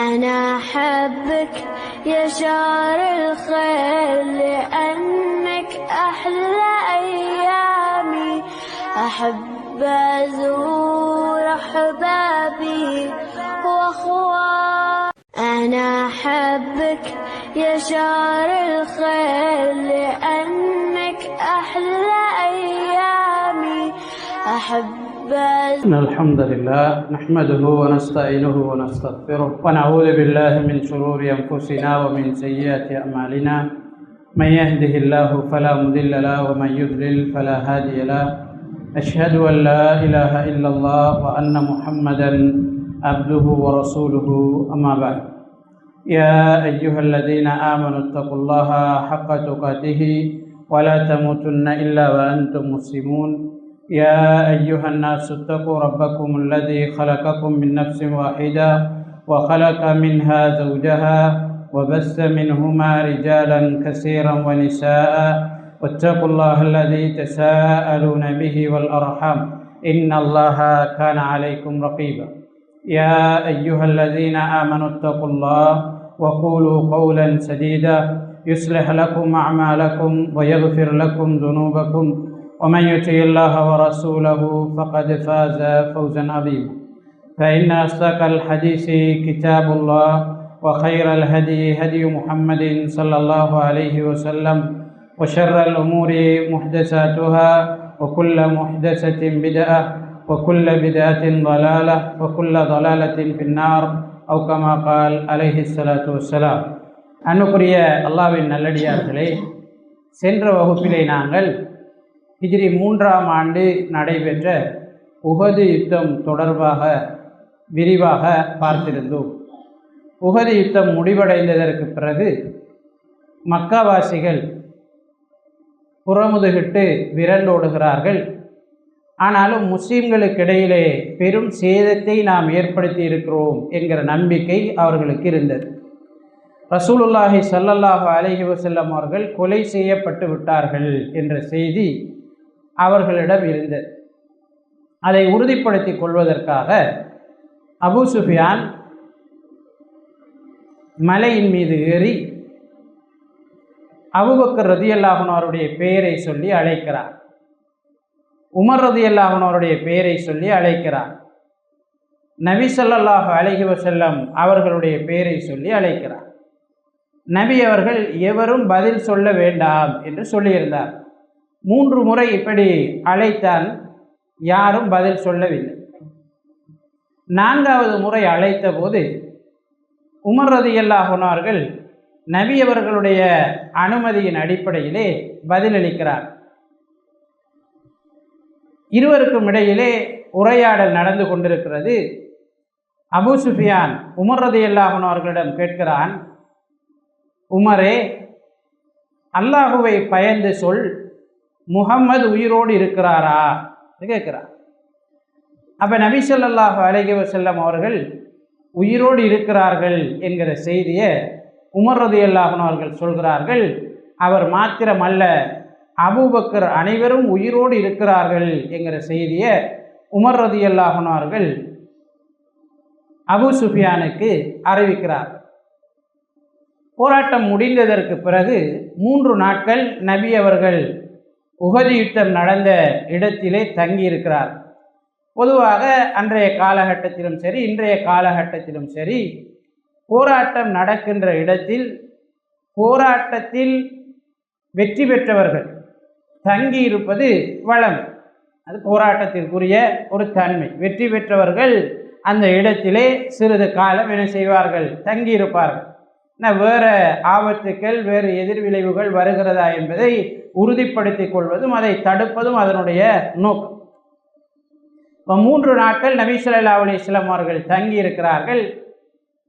أنا أحبك يا شهر الخير لأنك أحلى أيامي. أحب أزور أحبابي وأخواني. أنا أحبك يا شهر الخير لأنك أحلى أيامي. أحب إن الحمد لله نحمده ونستعينه ونستغفره ونعوذ بالله من شرور أنفسنا ومن سيئات أعمالنا. من يهده الله فلا مضل له ومن يضلل فلا هادي له. أشهد أن لا إله إلا الله وأن محمدا عبده ورسوله. أما بعد، يا أيها الذين آمنوا اتقوا الله حق تقاته ولا تموتن إلا وأنتم مسلمون. يا أيها الناس اتقوا ربكم الذي خلقكم من نفس واحدة وخلق منها زوجها وبث منهما رجالا كثيرا ونساء واتقوا الله الذي تساءلون به والأرحام إن الله كان عليكم رقيبا. يا أيها الذين آمنوا اتقوا الله وقولوا قولا سديدا يصلح لكم أعمالكم ويغفر لكم ذنوبكم ومن يطع الله ورسوله فقد فاز فوزا عظيما. فإن أصدق الحديث كتاب الله وخير الهدي هدي محمد صلى الله عليه وسلم وشر الأمور محدثاتها وكل محدثة بدعة وكل بدعة ضلالة وكل ضلالة في النار أو كما قال عليه الصلاة والسلام. அன்னுக்குரிய அல்லாஹ்வின் நல்லடியார்களே, சென்ற வகுப்பிலே நாங்கள் ஹிஜ்ரி 3ஆம் ஆண்டு நடைபெற்ற உஹது யுத்தம் தொடர்பாக விரிவாக பார்த்திருந்தோம். உஹது யுத்தம் முடிவடைந்ததற்கு பிறகு மக்காவாசிகள் புறமுதுகிட்டு விரண்டோடுகிறார்கள். ஆனாலும் முஸ்லீம்களுக்கிடையிலே பெரும் சேதத்தை நாம் ஏற்படுத்தி இருக்கிறோம் என்கிற நம்பிக்கை அவர்களுக்கு இருந்தது. ரசூலுல்லாஹி ஸல்லல்லாஹு அலைஹி வஸல்லம் அவர்கள் கொலை செய்யப்பட்டு விட்டார்கள் என்ற செய்தி அவர்களிடம் இருந்தது. அதை உறுதிப்படுத்திக் கொள்வதற்காக அபூ சுஃபியான் மலையின் மீது ஏறி அபூபக்கர் ரலியல்லாஹு அன்ஹு அவருடைய பெயரை சொல்லி அழைக்கிறார். உமர் ரலியல்லாஹு அன்ஹு அவருடைய பெயரை சொல்லி அழைக்கிறார். நபி ஸல்லல்லாஹு அலைஹி வஸல்லம் அவர்களுடைய பெயரை சொல்லி அழைக்கிறார். நபி அவர்கள் எவரும் பதில் சொல்ல வேண்டாம் என்று சொல்லியிருந்தார். 3 முறை இப்படி அழைத்தான், யாரும் பதில் சொல்லவில்லை. 4வது முறை அழைத்த போது உமர் ரலியல்லாஹு அன்ஹு அவர்கள் நபி அவர்களுடைய அனுமதியின் அடிப்படையிலே பதிலளிக்கிறார். இருவருக்கும் இடையிலே உரையாடல் நடந்து கொண்டிருக்கிறது. அபூ சுஃபியான் உமர் ரலியல்லாஹு அன்ஹு அவர்களிடம் கேட்கிறான், உமரே, அல்லாஹுவை பயந்து சொல், முஹம்மது உயிரோடு இருக்கிறாரா கேட்கிறார். அப்போ நபி ஸல்லல்லாஹு அலைஹி வஸல்லம் அவர்கள் உயிரோடு இருக்கிறார்கள் என்கிற செய்தியை உமர் ரலியல்லாஹு அன்ஹு அவர்கள் சொல்கிறார்கள். அவர் மாத்திரமல்ல, அபூபக்கர் அனைவரும் உயிரோடு இருக்கிறார்கள் என்கிற செய்தியை உமர் ரலியல்லாஹு அன்ஹு அவர்கள் அபூ சுஃபியானுக்கு அறிவிக்கிறார். போராட்டம் முடிந்ததற்கு பிறகு 3 நாட்கள் நபி அவர்கள் உஹது யுத்தம் நடந்த இடத்திலே தங்கியிருக்கிறார். பொதுவாக அன்றைய காலகட்டத்திலும் சரி இன்றைய காலகட்டத்திலும் சரி போராட்டம் நடக்கின்ற இடத்தில் போராட்டத்தில் வெற்றி பெற்றவர்கள் தங்கியிருப்பது வழமை. அது போராட்டத்திற்குரிய ஒரு தன்மை. வெற்றி பெற்றவர்கள் அந்த இடத்திலே சிறிது காலம் என்ன செய்வார்கள், தங்கியிருப்பார்கள். வேறு ஆபத்துக்கள் வேறு எதிர்விளைவுகள் வருகிறதா என்பதை உறுதிப்படுத்தி கொள்வதும் அதை தடுப்பதும் அதனுடைய நோக்கம். இப்போ 3 நாட்கள் நபி ஸல்லல்லாஹு அலைஹி வஸல்லம் அவர்கள் தங்கி இருக்கிறார்கள்.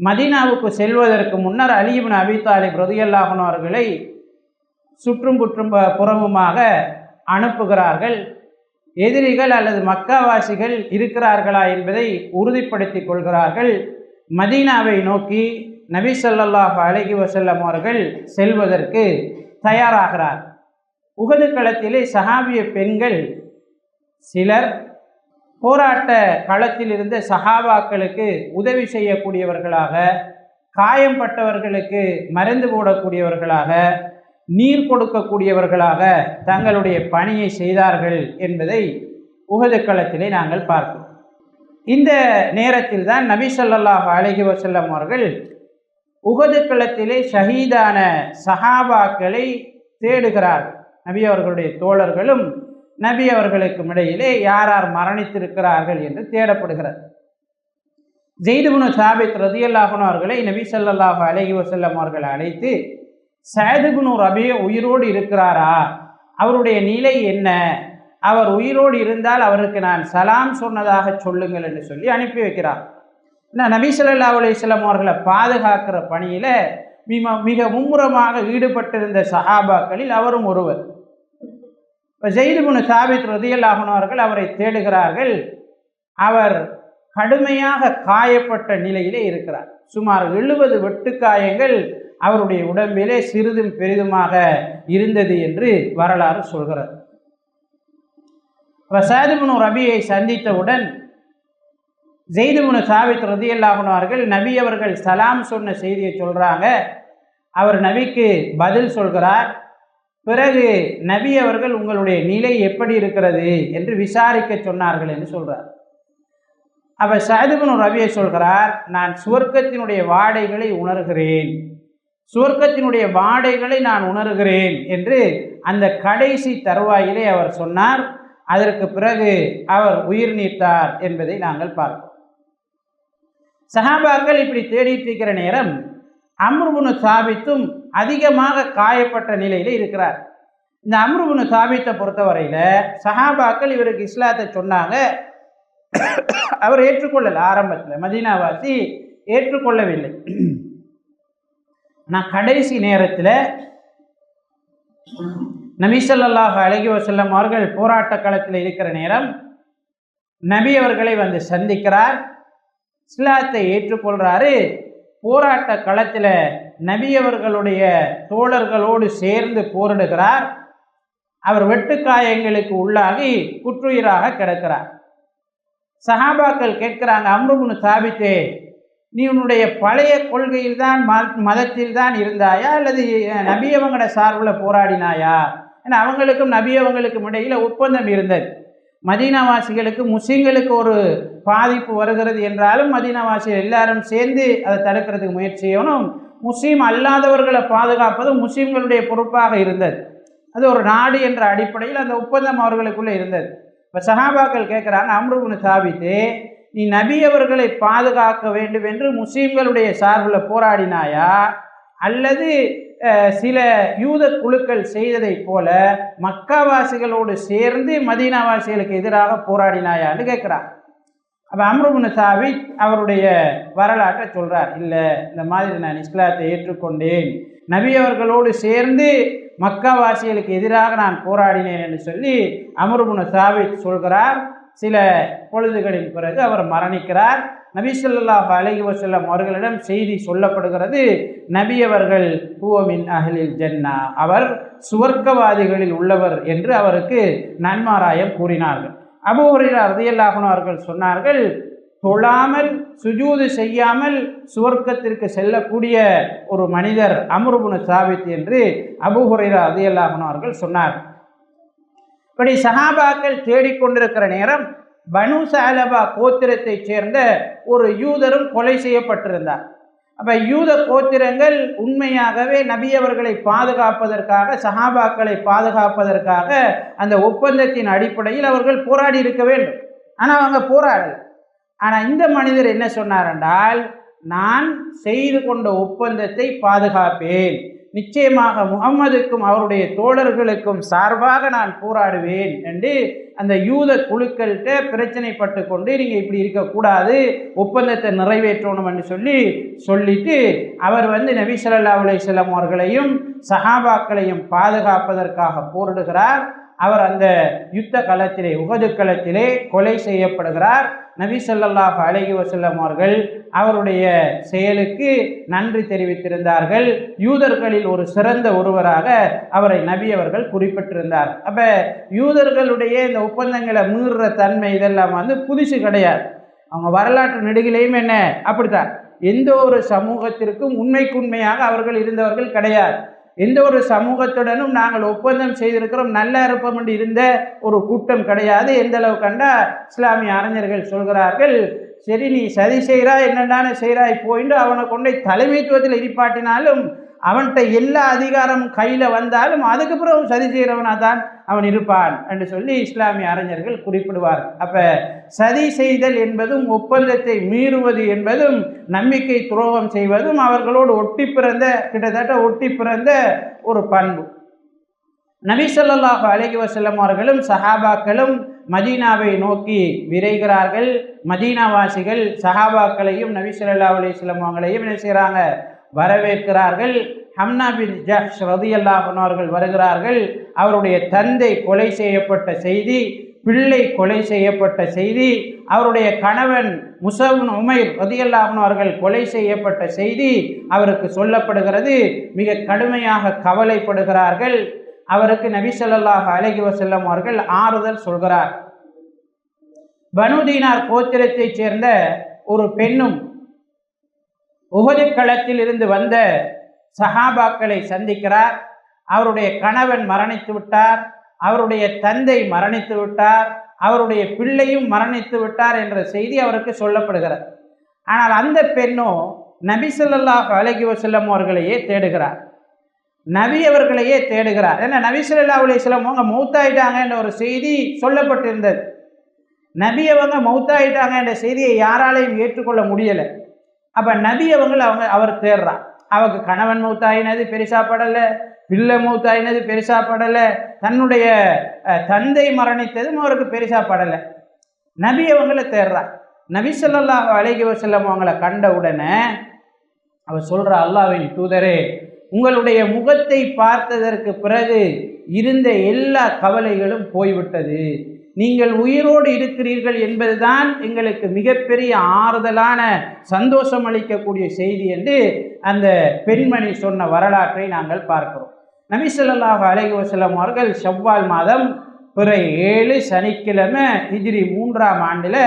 மதீனாவுக்கு செல்வதற்கு முன்னர் அலி இப்னு அபீ தாலிப் ரலியல்லாஹு அன்ஹு அவர்களை சுற்றும் புறமுமாக அனுப்புகிறார்கள். எதிரிகள் அல்லது மக்காவாசிகள் இருக்கிறார்களா என்பதை உறுதிப்படுத்தி கொள்கிறார்கள். மதீனாவை நோக்கி நபி ஸல்லல்லாஹு அலைஹி வஸல்லம் அவர்கள் செல்வதற்கு தயாராகிறார். உஹது களத்திலே சஹாபிய பெண்கள் சிலர் போராட்ட களத்தில் இருந்த சஹாபாக்களுக்கு உதவி செய்யக்கூடியவர்களாக, காயம்பட்டவர்களுக்கு மருந்து போடக்கூடியவர்களாக, நீர் கொடுக்கக்கூடியவர்களாக தங்களுடைய பணியை செய்தார்கள் என்பதை உஹது களத்திலே நாங்கள் பார்க்கிறோம். இந்த நேரத்தில் தான் நபி ஸல்லல்லாஹு அலைஹி வஸல்லம் அவர்கள் உஹது களத்திலே ஷஹீதான சஹாபாக்களை தேடுகிறார்கள். நபி அவர்களுடைய தோழர்களும் நபி அவர்களுக்கும் இடையிலே யார் யார் மரணித்திருக்கிறார்கள் என்று தேடப்படுகிறது. ஸெய்த் இப்னு சாபித் ரலியல்லாஹு அன்ஹு அவர்களை நபி ஸல்லல்லாஹு அலைஹி வஸல்லம் அவர்கள் அழைத்து, ஸஅத் இப்னு ரபீ உயிரோடு இருக்கிறாரா, அவருடைய நிலை என்ன, அவர் உயிரோடு இருந்தால் அவருக்கு நான் சலாம் சொன்னதாக சொல்லுங்கள் என்று சொல்லி அனுப்பி வைக்கிறார். நபி ஸல்லல்லாஹு அலைஹி வஸல்லம் அவர்களை பாதுகாக்கிற பணியில் மிக மும்முரமாக ஈடுபட்டிருந்த சஹாபாக்களில் அவரும் ஒருவர். இப்போ ஸெய்த் இப்னு சாபித் ரலியல்லாஹு அன்ஹு அவர்கள் அவரை தேடுகிறார்கள். அவர் கடுமையாக காயப்பட்ட நிலையிலே இருக்கிறார். சுமார் 70 வெட்டுக்காயங்கள் அவருடைய உடம்பிலே சிறிதும் பெரிதுமாக இருந்தது என்று வரலாறு சொல்கிறது. ஸஅத் இப்னு ரபீயை சந்தித்தவுடன் ஸெய்த் இப்னு சாபித் ரலியல்லாஹு அன்ஹு அவர்கள் நபி அவர்கள் சலாம் சொன்ன செய்தியை சொல்கிறாங்க. அவர் நபிக்கு பதில் சொல்கிறார். பிறகு நபி அவர்கள் உங்களுடைய நிலை எப்படி இருக்கிறது என்று விசாரிக்க சொன்னார்கள் என்று சொல்கிறார். அப்போ ஸஅத் இப்னு ரபீ சொல்கிறார், நான் சுவர்க்கத்தினுடைய வாடைகளை உணர்கிறேன், சுவர்க்கத்தினுடைய வாடைகளை நான் உணர்கிறேன் என்று அந்த கடைசி தருவாயிலே அவர் சொன்னார். அதற்கு பிறகு அவர் உயிர் நீத்தார் என்பதை நாங்கள் பார்ப்போம். சஹாபாக்கள் இப்படி தேடிட்டு இருக்கிற நேரம் அம்ர் இப்னு சாபித்தும் அதிகமாக காயப்பட்ட நிலையில் இருக்கிறார். இந்த அம்ர் இப்னு சாபித்தை பொறுத்தவரையில் சஹாபாக்கள் இவருக்கு இஸ்லாத்தை சொன்னாங்க. அவர் ஏற்றுக்கொள்ளலை. ஆரம்பத்தில் மதீனாவாசி ஏற்றுக்கொள்ளவில்லை. நான் கடைசி நேரத்தில் நபி ஸல்லல்லாஹு அலைஹி வஸல்லம் அவர்கள் போராட்ட களத்தில் இருக்கிற நேரம் நபி அவர்களை வந்து சந்திக்கிறார், இஸ்லாத்தை ஏற்றுக்கொள்கிறாரு. போராட்ட களத்தில் நபி அவர்களுடைய தோழர்களோடு சேர்ந்து போரிடுகிறார். அவர் வெட்டுக்காயங்களுக்கு உள்ளாகி குற்றுயிராக கிடக்கிறார். சஹாபாக்கள் கேட்கிறாங்க, அம்ர் இப்னு சாபித்தே, நீ உன்னுடைய பழைய கொள்கையில் தான் மதத்தில் தான் இருந்தாயா அல்லது நபியவங்களோட சார்பில் போராடினாயா? ஏன்னா அவங்களுக்கும் நபியவங்களுக்கும் இடையில் ஒப்பந்தம் இருந்தது. மதீனாவாசிகளுக்கு முஸ்லிம்களுக்கு ஒரு பாதிப்பு வருகிறது என்றாலும் மதீனாவாசிகள் எல்லாரும் சேர்ந்து அதை தடுக்கிறதுக்கு முயற்சி செய்யணும். முஸ்லீம் அல்லாதவர்களை பாதுகாப்பது முஸ்லீம்களுடைய பொறுப்பாக இருந்தது. அது ஒரு நாடு என்ற அடிப்படையில் அந்த ஒப்பந்தம் அவர்களுக்குள்ளே இருந்தது. இப்போ சஹாபாக்கள் கேட்குறாங்க, அம்ர் இப்னு சாபித்தே, நீ நபி அவர்களை பாதுகாக்க வேண்டும் என்று முஸ்லீம்களுடைய சார்பில் போராடினாயா அல்லது சில யூத குழுக்கள் செய்ததை போல மக்காவாசிகளோடு சேர்ந்து மதீனாவாசிகளுக்கு எதிராக போராடினாயான்னு கேட்குறார். அப்போ அம்ர் இப்னு சாபித் அவருடைய வரலாற்றை சொல்கிறார். இல்லை, இந்த மாதிரி நான் இஸ்லாத்தை ஏற்றுக்கொண்டேன், நபி அவர்களோடு சேர்ந்து மக்காவாசிகளுக்கு எதிராக நான் போராடினேன் என்று சொல்லி அம்ர் இப்னு சாபித் சொல்கிறார். சில பொழுதுகளின் பிறகு அவர் மரணிக்கிறார். நபி ஸல்லல்லாஹு அலைஹி வஸல்லம் அவர்களிடம் செய்தி சொல்லப்படுகிறது, நபி அவர்கள் ஹுவ மின் அஹ்லில் ஜன்னா, அவர் சுவர்க்கவாதிகளில் உள்ளவர் என்று அவருக்கு நன்மாராயம் கூறினார்கள். அபூ ஹுரைரா ரலியல்லாஹு அன்ஹு அவர்கள் சொன்னார்கள், தொழாமல் சுஜூது செய்யாமல் சுவர்க்கத்திற்கு செல்லக்கூடிய ஒரு மனிதர் அம்ர் இப்னு சாபித் என்று அபூ ஹுரைரா ரலியல்லாஹு அன்ஹு அவர்கள் சொன்னார்கள். இப்படி சஹாபாக்கள் தேடிக்கொண்டிருக்கிற நேரம் பனு சஅலபா கோத்திரத்தை சேர்ந்த ஒரு யூதரும் கொலை செய்யப்பட்டிருந்தார். அப்போ யூத கோத்திரங்கள் உண்மையாகவே நபி அவர்களை பாதுகாப்பதற்காக, சஹாபாக்களை பாதுகாப்பதற்காக அந்த ஒப்பந்தத்தின் அடிப்படையில் அவர்கள் போராடி இருக்க வேண்டும். ஆனால் அவங்க போராடலை. ஆனால் இந்த மனிதர் என்ன சொன்னார் என்றால், நான் செய்து கொண்ட ஒப்பந்தத்தை பாதுகாப்பேன், நிச்சயமாக முகம்மதுக்கும் அவருடைய தோழர்களுக்கும் சார்பாக நான் போராடுவேன் என்று அந்த யூத குழுக்கள்கிட்ட பிரச்சனைப்பட்டு கொண்டு நீங்கள் இப்படி இருக்கக்கூடாது, ஒப்பந்தத்தை நிறைவேற்றணும் என்று சொல்லிட்டு அவர் நபி ஸல்லல்லாஹு அலைஹி வஸல்லம் அவர்களையும் சஹாபாக்களையும் பாதுகாப்பதற்காக போரிடுகிறார். அவர் அந்த யுத்த களத்திலே, உஹது களத்திலே கொலை செய்யப்படுகிறார். நபி ஸல்லல்லாஹு அலைஹி வஸல்லம் அவர்கள் அவருடைய செயலுக்கு நன்றி தெரிவித்திருந்தார்கள். யூதர்களில் ஒரு சிறந்த ஒருவராக அவரை நபி அவர்கள் குறிப்பிட்டிருந்தார். அப்போ யூதர்களுடைய இந்த ஒப்பந்தங்களை மீறுற தன்மை இதெல்லாம் புதுசு கிடையாது. அவங்க வரலாற்று நெடுகிலையும் என்ன அப்படித்தான். எந்த ஒரு சமூகத்திற்கும் உண்மைக்குண்மையாக அவர்கள் இருந்தவர்கள் கிடையாது. எந்த ஒரு சமூகத்துடனும் நாங்கள் ஒப்பந்தம் செய்திருக்கிறோம், நல்லா இருப்போம் என்று இருந்த ஒரு கூட்டம் கிடையாது. எந்த அளவு கண்டா இஸ்லாமிய அறிஞர்கள் சொல்கிறார்கள், சரி நீ சதி செய்கிறாய் என்னென்ன செய்கிறாய் போயிட்டு அவனை கொண்டே தலைமைத்துவத்தில் இருப்பாட்டினாலும் அவன்கிட்ட எல்லா அதிகாரமும் கையில் வந்தாலும் அதுக்கப்புறம் சதி செய்கிறவனாக தான் அவன் இருப்பான் என்று சொல்லி இஸ்லாமிய அறிஞர்கள் குறிப்பிடுவார். அப்போ சதி செய்தல் என்பதும் ஒப்பந்தத்தை மீறுவது என்பதும் நம்பிக்கை துரோகம் செய்வதும் அவர்களோடு கிட்டத்தட்ட ஒட்டி பிறந்த ஒரு பண்பு. நபி ஸல்லல்லாஹு அலைஹி வஸல்லம் அவர்களும் சஹாபாக்களும் மதீனாவை நோக்கி விரைகிறார்கள். மதீனாவாசிகள் சஹாபாக்களையும் நபி ஸல்லல்லாஹு அலைஹி வஸல்லம் அவங்களையும் என்ன செய்கிறாங்க, வரவேற்கிறார்கள். ஹம்னா பின் ஜஹ்ஷ் ரலியல்லாஹு அன்ஹு அவர்கள் வருகிறார்கள். அவருடைய தந்தை கொலை செய்யப்பட்ட செய்தி, பிள்ளை கொலை செய்யப்பட்ட செய்தி, அவருடைய கணவன் முஸஅப் பின் உமைர் ரலியல்லாஹு அன்ஹு அவர்கள் கொலை செய்யப்பட்ட செய்தி அவருக்கு சொல்லப்படுகிறது. மிக கடுமையாக கவலைப்படுகிறார்கள். அவருக்கு நபி ஸல்லல்லாஹு அலைஹி வஸல்லம் அவர்கள் ஆறுதல் சொல்கிறார். பனு தீனார் கோத்திரத்தைச் சேர்ந்த ஒரு பெண்ணும் உஹது களத்தில் இருந்து வந்த சஹாபாக்களை சந்திக்கிறார். அவருடைய கணவன் மரணித்து விட்டார், அவருடைய தந்தை மரணித்து விட்டார், அவருடைய பிள்ளையும் மரணித்து விட்டார் என்ற செய்தி அவருக்கு சொல்லப்படுகிறது. ஆனால் அந்த பெண்ணோ நபி ஸல்லல்லாஹு அலைஹி வஸல்லம் அவர்களையே தேடுகிறார், நபி அவர்களையே தேடுகிறார். ஏன்னா நபி ஸல்லல்லாஹு அலைஹி வஸல்லம் அவங்க மௌத்தாயிட்டாங்க என்ற ஒரு செய்தி சொல்லப்பட்டிருந்தது. நபி அவங்க மௌத்தாயிட்டாங்க என்ற செய்தியை யாராலையும் ஏற்றுக்கொள்ள முடியலை. அப்போ நபி அவர் தேடுறார். அவருக்கு கணவன் மௌத்தாயினது பெருசாப்படலை, பிள்ளை மௌத்தாயினது பெருசாப்படலை, தன்னுடைய தந்தை மரணித்ததும் அவருக்கு பெருசாப்படலை. நபி அவங்கள தேடுறார். நபி ஸல்லல்லாஹு அலைஹி வஸல்லம் அவங்கள கண்ட உடனே அவர் சொல்கிற, அல்லாஹ்வின் தூதரே, உங்களுடைய முகத்தை பார்த்ததற்கு பிறகு இருந்த எல்லா கவலைகளும் போய்விட்டது. நீங்கள் உயிரோடு இருக்கிறீர்கள் என்பதுதான் எங்களுக்கு மிகப்பெரிய ஆறுதலான சந்தோஷம் அளிக்கக்கூடிய செய்தி என்று அந்த பெண்மணி சொன்ன வரலாற்றை நாங்கள் பார்க்கிறோம். நபி ஸல்லல்லாஹு அலைஹி வஸல்லம் அவர்கள் ஷவ்வால் மாதம் பிற 7 சனிக்கிழமை ஹிஜ்ரி 3ஆம் ஆண்டில்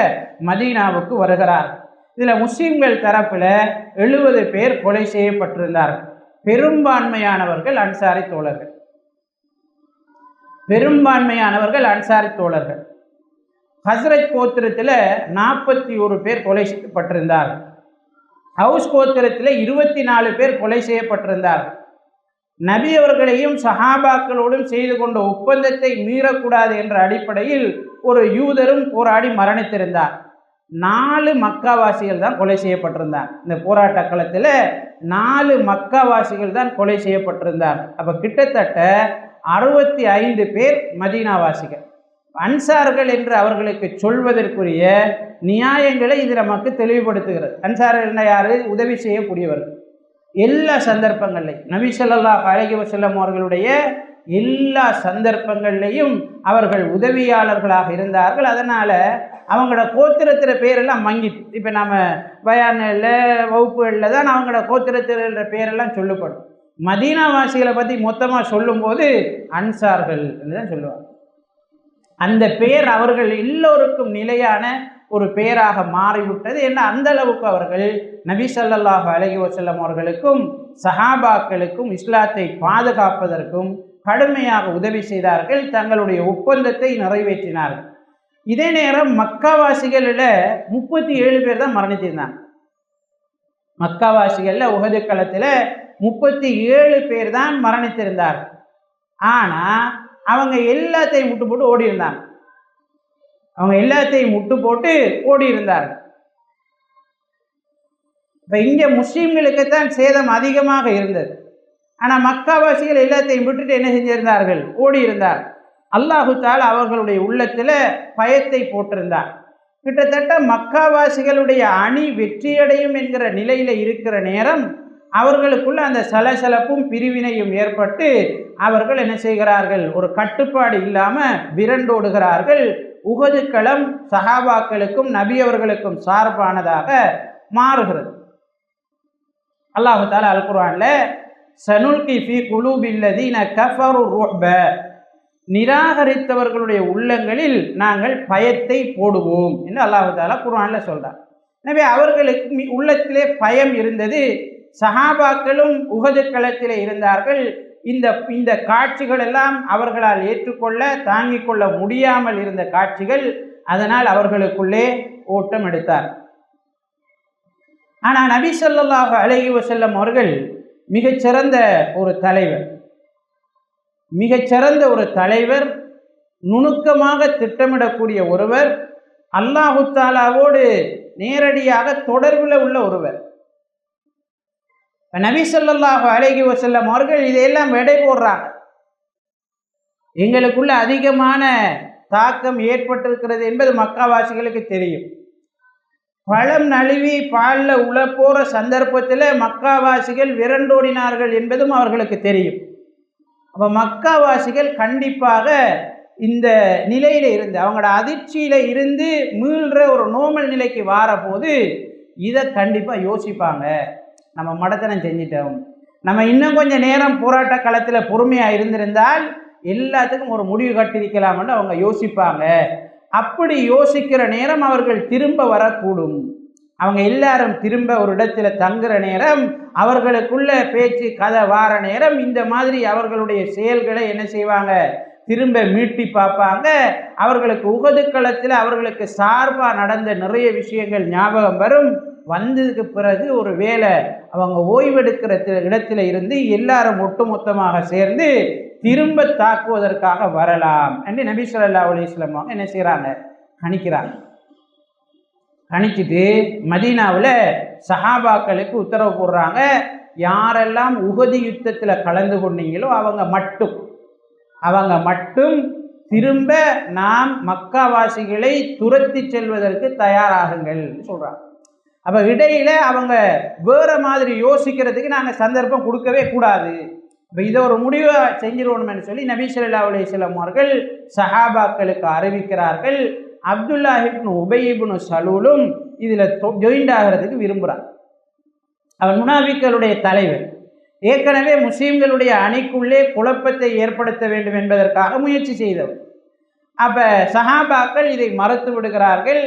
மதீனாவுக்கு வருகிறார். இதில் முஸ்லிம்கள் தரப்பில் 70 பேர் கொலை செய்யப்பட்டிருந்தார்கள். பெரும்பான்மையானவர்கள் அன்சாரி தோழர்கள். ஹஸ்ரஜ் கோத்திரத்தில் 41 பேர் கொலை செய்யப்பட்டிருந்தார்கள். ஹவுஸ் கோத்திரத்தில் 24 பேர் கொலை செய்யப்பட்டிருந்தார்கள். நபி அவர்களையும் சஹாபாக்களோடும் செய்து கொண்ட ஒப்பந்தத்தை மீறக்கூடாது என்ற அடிப்படையில் ஒரு யூதரும் போராடி மரணித்திருந்தார். 4 மக்காவாசிகள் தான் கொலை செய்யப்பட்டிருந்தார். இந்த போராட்ட களத்தில் 4 மக்காவாசிகள் தான் கொலை செய்யப்பட்டிருந்தார். அப்போ கிட்டத்தட்ட 65 பேர் மதீனாவாசிகள். அன்சார்கள் என்று அவர்களுக்கு சொல்வதற்குரிய நியாயங்களை இது நமக்கு தெளிவுபடுத்துகிறது. அன்சார்கள் என்ன, யாரு? உதவி செய்யக்கூடியவர்கள். எல்லா சந்தர்ப்பங்கள்லையும் நபி ஸல்லல்லாஹு அலைஹி வஸல்லம் அவர்களுடைய எல்லா சந்தர்ப்பங்கள்லையும் அவர்கள் உதவியாளர்களாக இருந்தார்கள். அதனால் அவங்களோட கோத்திரத்திற பேரெல்லாம் மங்கிட்டு, இப்போ நம்ம பயானில் வகுப்புகளில் தான் அவங்களோட கோத்திரத்திற பேரெல்லாம் சொல்லப்படும். மதீனாவாசிகளை பற்றி மொத்தமாக சொல்லும்போது அன்சார்கள் என்று தான் சொல்லுவாங்க. அந்த பெயர் அவர்கள் எல்லோருக்கும் நிலையான ஒரு பெயராக மாறிவிட்டது. என்ன, அந்த அளவுக்கு அவர்கள் நபி ஸல்லல்லாஹு அலைஹி வஸல்லம் அவர்களுக்கும் சஹாபாக்களுக்கும் இஸ்லாத்தை பாதுகாப்பதற்கும் கடுமையாக உதவி செய்தார்கள். தங்களுடைய ஒப்பந்தத்தை நிறைவேற்றினார்கள். இதே நேரம் மக்காவாசிகளில் 37 பேர் தான் மரணித்திருந்தாங்க. மக்காவாசிகளில் உஹது களத்தில் 37 பேர் தான் மரணித்திருந்தார்கள். ஆனால் அவங்க எல்லாத்தையும் முட்டு போட்டு ஓடி இருந்தாங்க. இப்போ இங்கே முஸ்லீம்களுக்குத்தான் சேதம் அதிகமாக இருந்தது. ஆனால் மக்காவாசிகள் எல்லாத்தையும் விட்டுட்டு என்ன செஞ்சிருந்தார்கள்? ஓடி இருந்தார். அல்லாஹு தஆலா அவர்களுடைய உள்ளத்தில் பயத்தை போட்டிருந்தார். கிட்டத்தட்ட மக்காவாசிகளுடைய அணி வெற்றியடையும் என்கிற நிலையில் இருக்கிற நேரம் அவர்களுக்குள்ள அந்த சலசலப்பும் பிரிவினையும் ஏற்பட்டு அவர்கள் என்ன செய்கிறார்கள்? ஒரு கட்டுப்பாடு இல்லாமல் விரண்டோடுகிறார்கள். உஹது களம் சஹாபாக்களுக்கும் நபி அவர்களுக்கும் சார்பானதாக மாறுகிறது. அல்லாஹு தஆலா அல் குர்ஆன்ல சனுல்கி ஃபீ குலூபில்லதீன கஃபரு ருஹ்ப, நிராகரித்தவர்களுடைய உள்ளங்களில் நாங்கள் பயத்தை போடுவோம் என்று அல்லாஹு தஆலா குர்ஆன்ல சொல்றார். எனவே அவர்களுக்கு உள்ளத்திலே பயம் இருந்தது. சஹாபாக்களும் உஹது களத்திலே இருந்தார்கள். இந்த காட்சிகள் எல்லாம் அவர்களால் ஏற்றுக்கொள்ள தாங்கிக் கொள்ள முடியாமல் இருந்த காட்சிகள். அதனால் அவர்களுக்குள்ளே ஓட்டம் எடுத்தார். ஆனால் நபி ஸல்லல்லாஹு அலைஹி வஸல்லம் அவர்கள் மிகச்சிறந்த ஒரு தலைவர், நுணுக்கமாக திட்டமிடக்கூடிய ஒருவர், அல்லாஹு தஆலாவோடு நேரடியாக தொடர்பில் உள்ள ஒருவர். நபி ஸல்லல்லாஹு அலைஹி வஸல்லம் அவர்கள் இதையெல்லாம் எடை போடுறாங்க. எங்களுக்குள்ள அதிகமான தாக்கம் ஏற்பட்டிருக்கிறது என்பது மக்காவாசிகளுக்கு தெரியும். பழம் நழுவி பாலில் உள்ள போகிற சந்தர்ப்பத்தில் மக்காவாசிகள் விரண்டோடினார்கள் என்பதும் அவர்களுக்கு தெரியும். அப்போ மக்காவாசிகள் கண்டிப்பாக இந்த நிலையில் இருந்து, அவங்களோட அதிர்ச்சியில் இருந்து மீள்ற ஒரு நோமல் நிலைக்கு வார போது இதை கண்டிப்பாக யோசிப்பாங்க. நம்ம மடத்தனம் செஞ்சிட்டோம், நம்ம இன்னும் கொஞ்சம் நேரம் போராட்ட களத்தில் பொறுமையாக இருந்திருந்தால் எல்லாத்துக்கும் ஒரு முடிவு கட்டிருக்கலாம்னு அவங்க யோசிப்பாங்க. அப்படி யோசிக்கிற நேரம் அவர்கள் திரும்ப வரக்கூடும். அவங்க எல்லாரும் திரும்ப ஒரு இடத்துல தங்குற நேரம், அவர்களுக்குள்ள பேச்சு கதை வார நேரம், இந்த மாதிரி அவர்களுடைய செயல்களை என்ன செய்வாங்க, திரும்ப மீட்டி பார்ப்பாங்க. அவர்களுக்கு உஹது களத்தில் அவர்களுக்கு சார்பாக நடந்த நிறைய விஷயங்கள் ஞாபகம் வரும். வந்ததுக்கு பிறகு ஒரு வேளை அவங்க ஓய்வெடுக்கிற இடத்துல இருந்து எல்லாரும் ஒட்டுமொத்தமாக சேர்ந்து திரும்ப தாக்குவதற்காக வரலாம் என்று நபி ஸல்லல்லாஹு அலைஹி வஸல்லம் அவங்க என்ன செய்கிறாங்க, கணிக்கிறாங்க. கணிச்சிட்டு மதீனாவில் சஹாபாக்களுக்கு உத்தரவு போடுறாங்க, யாரெல்லாம் உஹது யுத்தத்தில் கலந்து கொண்டீங்களோ அவங்க மட்டும் திரும்ப நாம் மக்காவாசிகளை துரத்தி செல்வதற்கு தயாராகுங்கள் சொல்கிறாங்க. அப்போ இடையில அவங்க வேற மாதிரி யோசிக்கிறதுக்கு நாங்கள் சந்தர்ப்பம் கொடுக்கவே கூடாது. இப்போ இதை ஒரு முடிவை செஞ்சிடணும்னு சொல்லி நபி ஸல்லல்லாஹு அலைஹி வஸல்லம் அவர்கள் சஹாபாக்களுக்கு அறிவிக்கிறார்கள். அப்துல்லாஹ் இப்னு உபை இப்னு சலூலும் இதில் ஜாயின்ட் ஆகிறதுக்கு விரும்புகிறார். அவன் முனாஃபிக்களுடைய தலைவர், ஏற்கனவே முஸ்லீம்களுடைய அணிக்குள்ளே குழப்பத்தை ஏற்படுத்த வேண்டும் என்பதற்காக முயற்சி செய்தவர். அப்போ சஹாபாக்கள் இதை மறுத்து விடுகிறார்கள்.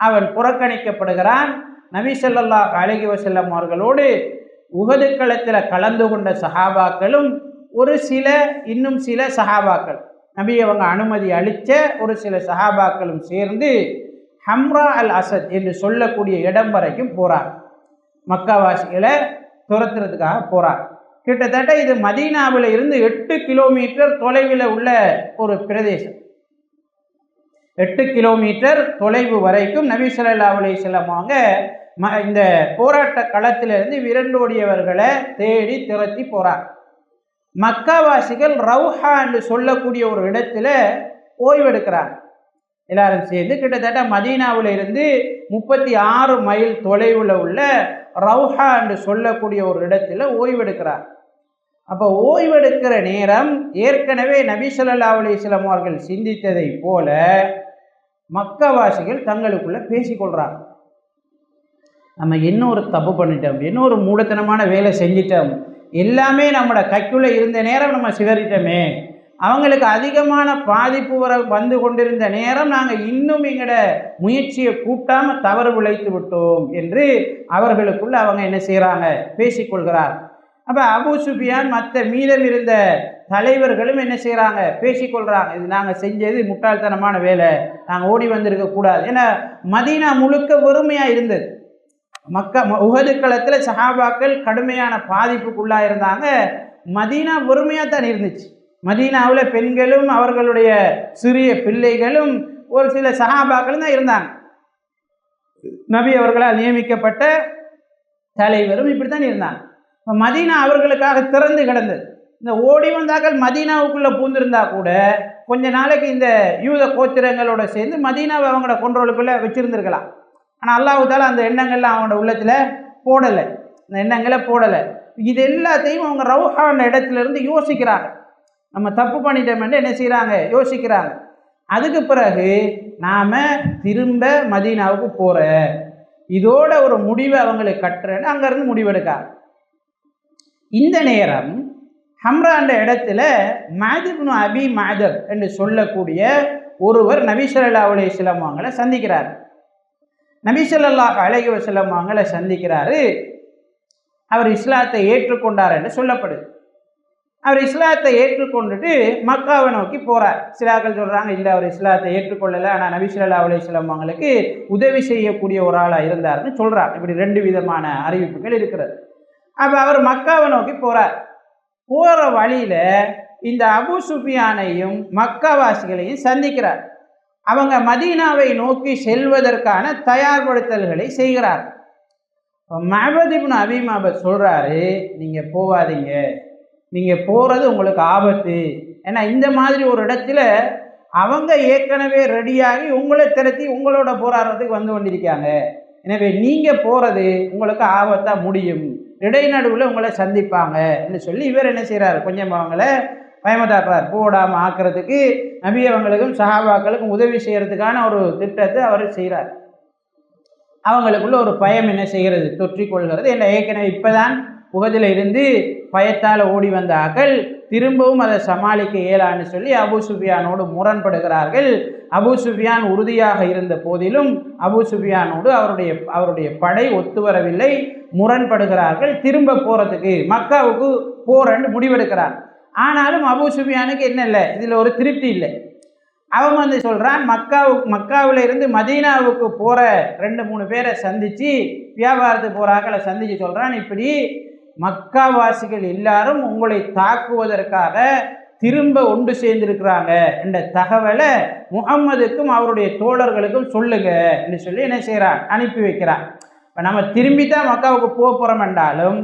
அவன் புறக்கணிக்கப்படுகிறான். நபி ஸல்லல்லாஹு அலைஹி வஸல்லம் அவர்களோடு உஹது களத்தில் கலந்து கொண்ட சஹாபாக்களும் இன்னும் சில சஹாபாக்கள், நபி அவங்க அனுமதி அளித்த ஒரு சில சஹாபாக்களும் சேர்ந்து ஹம்ரா அல் அசத் என்று சொல்லக்கூடிய இடம் வரைக்கும் போகிறார். மக்காவாசிகளை துரத்துறதுக்காக போகிறார். கிட்டத்தட்ட இது மதீனாவில் இருந்து 8 கிலோமீட்டர் தொலைவில் உள்ள ஒரு பிரதேசம். 8 கிலோமீட்டர் தொலைவு வரைக்கும் நபி ஸல்லல்லாஹு அலைஹி வஸல்லம் அவங்க இந்த போராட்ட களத்திலிருந்து விரண்டோடியவர்களை தேடி திரட்டி போறார். மக்காவாசிகள் ரவுஹா என்று சொல்லக்கூடிய ஒரு இடத்துல ஓய்வெடுக்கிறாங்க. எல்லாரும் சேர்ந்து கிட்டத்தட்ட மதீனாவில் இருந்து 36 மைல் தொலைவில் உள்ள ரவுஹா என்று சொல்லக்கூடிய ஒரு இடத்துல ஓய்வெடுக்கிறார். அப்போ ஓய்வெடுக்கிற நேரம் ஏற்கனவே நபி ஸல்லல்லாஹு அலைஹி வஸல்லம் அவர்கள் சிந்தித்ததை போல மக்காவாசிகள் தங்களுக்குள்ள பேசிக்கொள்றாங்க. நம்ம என்ன ஒரு தப்பு பண்ணிட்டோம், என்ன ஒரு மூடத்தனமான வேலை செஞ்சிட்டோம், எல்லாமே நம்மளோட கைக்குள்ள இருந்த நேரம் நம்ம சிதறிட்டோமே, அவங்களுக்கு அதிகமான பாதிப்பு வந்து கொண்டிருந்த நேரம் நாங்கள் இன்னும் எங்களோட முயற்சியை கூட்டாமல் தவறு விளைத்து விட்டோம் என்று அவர்களுக்குள்ள அவங்க என்ன செய்கிறாங்க, பேசிக்கொள்கிறார். அப்போ அபூ சுஃபியான் மற்ற மீதம் இருந்த தலைவர்களும் என்ன செய்கிறாங்க, பேசிக்கொள்கிறாங்க. இது நாங்கள் செஞ்சது முட்டாள்தனமான வேலை, நாங்கள் ஓடி வந்திருக்கக்கூடாது. ஏன்னா மதீனா முழுக்க வெறுமையாக இருந்தது. உஹது களத்தில் சஹாபாக்கள் கடுமையான பாதிப்புக்குள்ளாக இருந்தாங்க. மதீனா வெறுமையாக தான் இருந்துச்சு. மதீனாவில் பெண்களும் அவர்களுடைய சிறிய பிள்ளைகளும் ஒரு சில சஹாபாக்களும் தான் இருந்தாங்க. நபி அவர்களால் நியமிக்கப்பட்ட தலைவரும் இப்படி தான் இருந்தாங்க. மதீனா அவர்களுக்காக திறந்து கிடந்தது. இந்த ஓடி வந்தாக்கள் மதீனாவுக்குள்ளே பூந்திருந்தா கூட கொஞ்ச நாளைக்கு இந்த யூத கோத்திரங்களோட சேர்ந்து மதீனாவை அவங்களோட கொண்டோலுக்குள்ளே வச்சுருந்துருக்கலாம். ஆனால் அல்லாஹ் தாலா அந்த எண்ணங்கள்லாம் அவங்களோட உள்ளத்தில் போடலை, அந்த எண்ணங்களை போடலை. இது எல்லாத்தையும் அவங்க ரவுஹான இடத்துல இருந்து யோசிக்கிறாங்க. நம்ம தப்பு பண்ணிட்டோம்னு என்ன செய்கிறாங்க, யோசிக்கிறாங்க. அதுக்கு பிறகு நாம் திரும்ப மதீனாவுக்கு போகிற இதோட ஒரு முடிவை அவங்களுக்கு கட்டுறேன்னு அங்கேருந்து முடிவெடுக்காங்க. இந்த நேரம் ஹம்ரா என்ற இடத்துல மாதிப் இப்னு அபி மாதப் என்று சொல்லக்கூடிய ஒருவர் நபி ஸல்லல்லாஹு அலைஹி வஸல்லம் அவங்களை சந்திக்கிறார். நபி ஸல்லல்லாஹு அலைஹி வஸல்லம் அவங்களை சந்திக்கிறாரு. அவர் இஸ்லாத்தை ஏற்றுக்கொண்டார் என்று சொல்லப்படுது. அவர் இஸ்லாத்தை ஏற்றுக்கொண்டுட்டு மக்காவை நோக்கி போறார். சிலாக்கள் சொல்றாங்க இல்லை, அவர் இஸ்லாத்தை ஏற்றுக்கொள்ளலை, ஆனால் நபி ஸல்லல்லாஹு அலைஹி வஸல்லம் அவங்களுக்கு உதவி செய்யக்கூடிய ஒரு ஆளாக இருந்தார்னு சொல்றார். இப்படி 2 விதமான அறிவிப்புகள் இருக்கிறது. அப்போ அவர் மக்காவை நோக்கி போறார். போகிற வழியில இந்த அபூ சுஃபியானையும் மக்காவாசிகளையும் சந்திக்கிறார். அவங்க மதீனாவை நோக்கி செல்வதற்கான தயார்படுத்தல்களை செய்கிறார். மஅபத் இப்னு அபீ மஅபத் சொல்றாரு, நீங்க போவாதீங்க, நீங்க போறது உங்களுக்கு ஆபத்து. ஏன்னா இந்த மாதிரி ஒரு இடத்துல அவங்க ஏற்கனவே ரெடியாகி உங்களை திரட்டி உங்களோட போராடுறதுக்கு வந்து கொண்டிருக்காங்க. எனவே நீங்க போறது உங்களுக்கு ஆபத்தா முடியும், இடைநடுவில் உங்களை சந்திப்பாங்க என்று சொல்லி இவர் என்ன செய்யறாரு, கொஞ்சம் அவங்கள பயமதாக்குறார். போடாமல் ஆக்கிறதுக்கு நபி அவங்களுக்கும் சஹாபாக்களுக்கும் உதவி செய்யறதுக்கான ஒரு திட்டத்தை அவர் செய்கிறார். அவங்களுக்குள்ள ஒரு பயம் என்ன செய்கிறது, தொற்றிக்கொள்கிறது. என்ன ஏற்கனவே இப்போதான் உகதில் இருந்து பயத்தால் ஓடி வந்த ஆக்கள் திரும்பவும் அதை சமாளிக்க இயலான்னு சொல்லி அபூ சுஃபியானோடு முரண்படுகிறார்கள். அபூ சுஃபியான் உறுதியாக இருந்த போதிலும் அபூ சுஃபியானோடு அவருடைய படை ஒத்து வரவில்லை, முரண்படுகிறார்கள். திரும்ப போகிறதுக்கு மக்காவுக்கு போறன்னு முடிவெடுக்கிறார். ஆனாலும் அபூ சுஃபியானுக்கு என்ன இல்லை, இதில் ஒரு திருப்தி இல்லை. அவன் வந்து சொல்கிறான், மக்காவில் இருந்து மதீனாவுக்கு போகிற 2-3 பேரை சந்தித்து வியாபாரத்துக்கு போகிற ஆக்களை சந்தித்து சொல்கிறான், இப்படி மக்காவாசிகள் எல்லாரும் உங்களை தாக்குவதற்காக திரும்ப ஒன்று சேர்ந்திருக்கிறாங்க என்ற தகவலை முஹம்மதுக்கும் அவருடைய தோழர்களுக்கும் சொல்லுங்க என்று சொல்லி என்ன செய்கிறான், அனுப்பி வைக்கிறான். இப்போ நம்ம திரும்பி தான் மக்காவுக்கு போகிறோம் என்றாலும்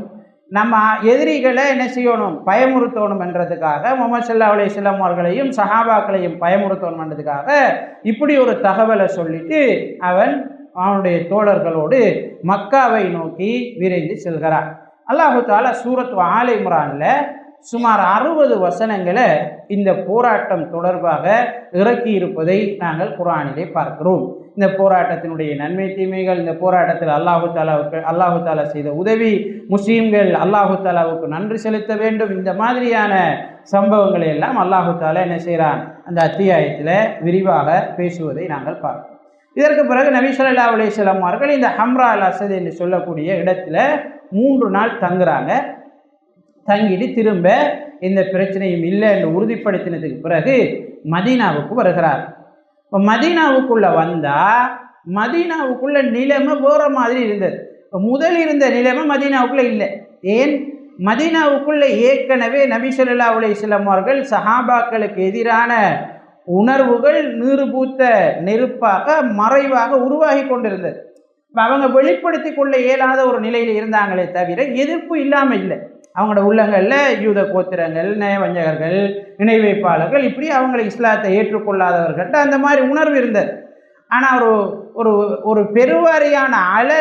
நம்ம எதிரிகளை என்ன செய்யணும், பயமுறுத்தணும் என்றதுக்காக, முஹம்மது ஸல்லல்லாஹு அலைஹி வஸல்லம் அவர்களையும் சஹாபாக்களையும் பயமுறுத்தணும் என்றதுக்காக இப்படி ஒரு தகவலை சொல்லிட்டு அவனுடைய தோழர்களோடு மக்காவை நோக்கி விரைந்து செல்கிறான். அல்லாஹு தஆலா சூரத் ஆல இம்ரான்ல சுமார் 60 வசனங்களை இந்த போராட்டம் தொடர்பாக இறக்கி இருப்பதை நாங்கள் குர்ஆனிலே பார்க்கிறோம். இந்த போராட்டத்தினுடைய நன்மை தீமைகள், இந்த போராட்டத்தில் அல்லாஹு தஆலா செய்த உதவி, முஸ்லீம்கள் அல்லாஹு தஆலாவுக்கு நன்றி செலுத்த வேண்டும், இந்த மாதிரியான சம்பவங்களை எல்லாம் அல்லாஹு தஆலா என்ன செய்கிறான், அந்த அத்தியாயத்தில் விரிவாக பேசுவதை நாங்கள் பார்க்கிறோம். இதற்கு பிறகு நபி ஸல்லல்லாஹு அலைஹி வஸல்லம் அவர்கள் இந்த ஹம்ரா அல் அஸத் என்று சொல்லக்கூடிய இடத்துல 3 நாள் தங்குறாங்க. தங்கிட்டு திரும்ப எந்த பிரச்சனையும் இல்லை என்று உறுதிப்படுத்தினதுக்கு பிறகு மதீனாவுக்கு வருகிறார். இப்போ மதீனாவுக்குள்ளே வந்தால் மதீனாவுக்குள்ள நிலைமை வேறு மாதிரி இருந்தது. இப்போ முதல் இருந்த நிலைமை மதீனாவுக்குள்ளே இல்லை. ஏன், மதீனாவுக்குள்ளே ஏற்கனவே நபி ஸல்லல்லாஹு அலைஹி வஸல்லம் அவர்கள் சஹாபாக்களுக்கு எதிரான உணர்வுகள் நீர்பூத்த நெருப்பாக மறைவாக உருவாகி கொண்டிருந்தது. அவங்க வெளிப்படுத்தி கொள்ள இயலாத ஒரு நிலையில் இருந்தாங்களே தவிர எதிர்ப்பு இல்லாமல் இல்லை. அவங்களோட உள்ளங்களில் யூத கோத்திரங்கள், நயவஞ்சகர்கள், இணை வைப்பாளர்கள், இப்படி அவங்களை இஸ்லாத்தை ஏற்றுக்கொள்ளாதவர்கள்ட்ட அந்த மாதிரி உணர்வு இருந்தது. ஆனால் ஒரு ஒரு பெருவாரியான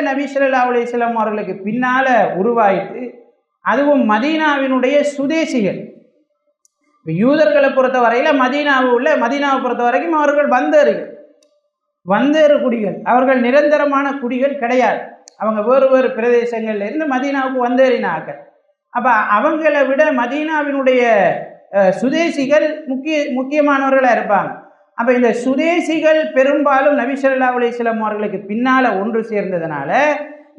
நபி ஸல்லல்லாஹு அலைஹி வஸல்லம் அவர்களுக்கு பின்னால் உருவாயிட்டு, அதுவும் மதீனாவினுடைய சுதேசிகள். இப்போ யூதர்களை பொறுத்த வரையில் மதீனாவை பொறுத்த வரைக்கும் அவர்கள் வந்தேறு குடிகள், அவர்கள் நிரந்தரமான குடிகள் கிடையாது. அவங்க வேறு பிரதேசங்கள்ல இருந்து மதீனாவுக்கு வந்தேறினார்கள். அப்போ அவங்களை விட மதீனாவினுடைய சுதேசிகள் முக்கியமானவர்களாக இருப்பாங்க. அப்போ இந்த சுதேசிகள் பெரும்பாலும் நபி ஸல்லல்லாஹு அலைஹி வஸல்லம் அவர்களுக்கு பின்னால் ஒன்று சேர்ந்ததுனால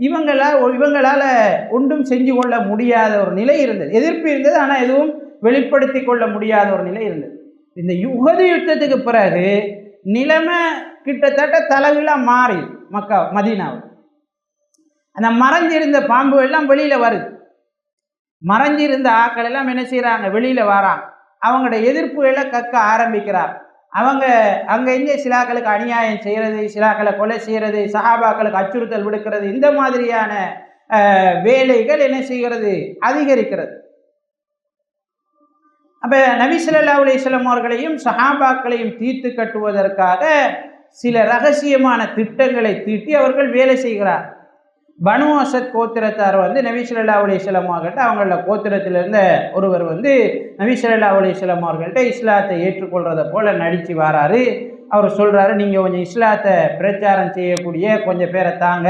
இவங்களால் ஒன்றும் செஞ்சு கொள்ள முடியாத ஒரு நிலை இருந்தது. எதிர்ப்பு இருந்தது, ஆனால் எதுவும் வெளிப்படுத்தி கொள்ள முடியாத ஒரு நிலை இருந்தது. இந்த உஹது யுத்தத்துக்கு பிறகு நிலைமை கிட்டத்தட்ட தலைகீழாக மாறி மதீனாவில் அந்த மறைஞ்சிருந்த பாம்பு எல்லாம் வெளியில் வருது. மறைஞ்சிருந்த ஆக்கள் எல்லாம் என்ன செய்கிறாங்க, வெளியில் வராங்க. அவங்களோட எதிர்ப்புகளை கற்க ஆரம்பிக்கிறார். அவங்க அங்கே சிலாக்களுக்கு அநியாயம் செய்கிறது, சிலாக்களை கொலை செய்கிறது, சஹாபாக்களுக்கு அச்சுறுத்தல் விடுக்கிறது, இந்த மாதிரியான வேலைகள் என்ன செய்கிறது, அதிகரிக்கிறது. அப்போ நபி ஸல்லல்லாஹு அலைஹி வஸல்லம் அவர்களையும் சஹாபாக்களையும் தீர்த்து கட்டுவதற்காக சில ரகசியமான திட்டங்களை தீட்டி அவர்கள் வேலை செய்கிறார். பனு அசத் கோத்திரத்தார் நபி ஸல்லல்லாஹு அலைஹி வஸல்லம் அவர்கள்ட்ட, அவங்களோட கோத்திரத்திலிருந்த ஒருவர் நபி ஸல்லல்லாஹு அலைஹி வஸல்லம் அவர்கள்ட்ட இஸ்லாத்தை ஏற்றுக்கொள்றதை போல நடித்து வராரு. அவர் சொல்கிறாரு, நீங்கள் கொஞ்சம் இஸ்லாத்தை பிரச்சாரம் செய்யக்கூடிய கொஞ்சம் பேரை தாங்க,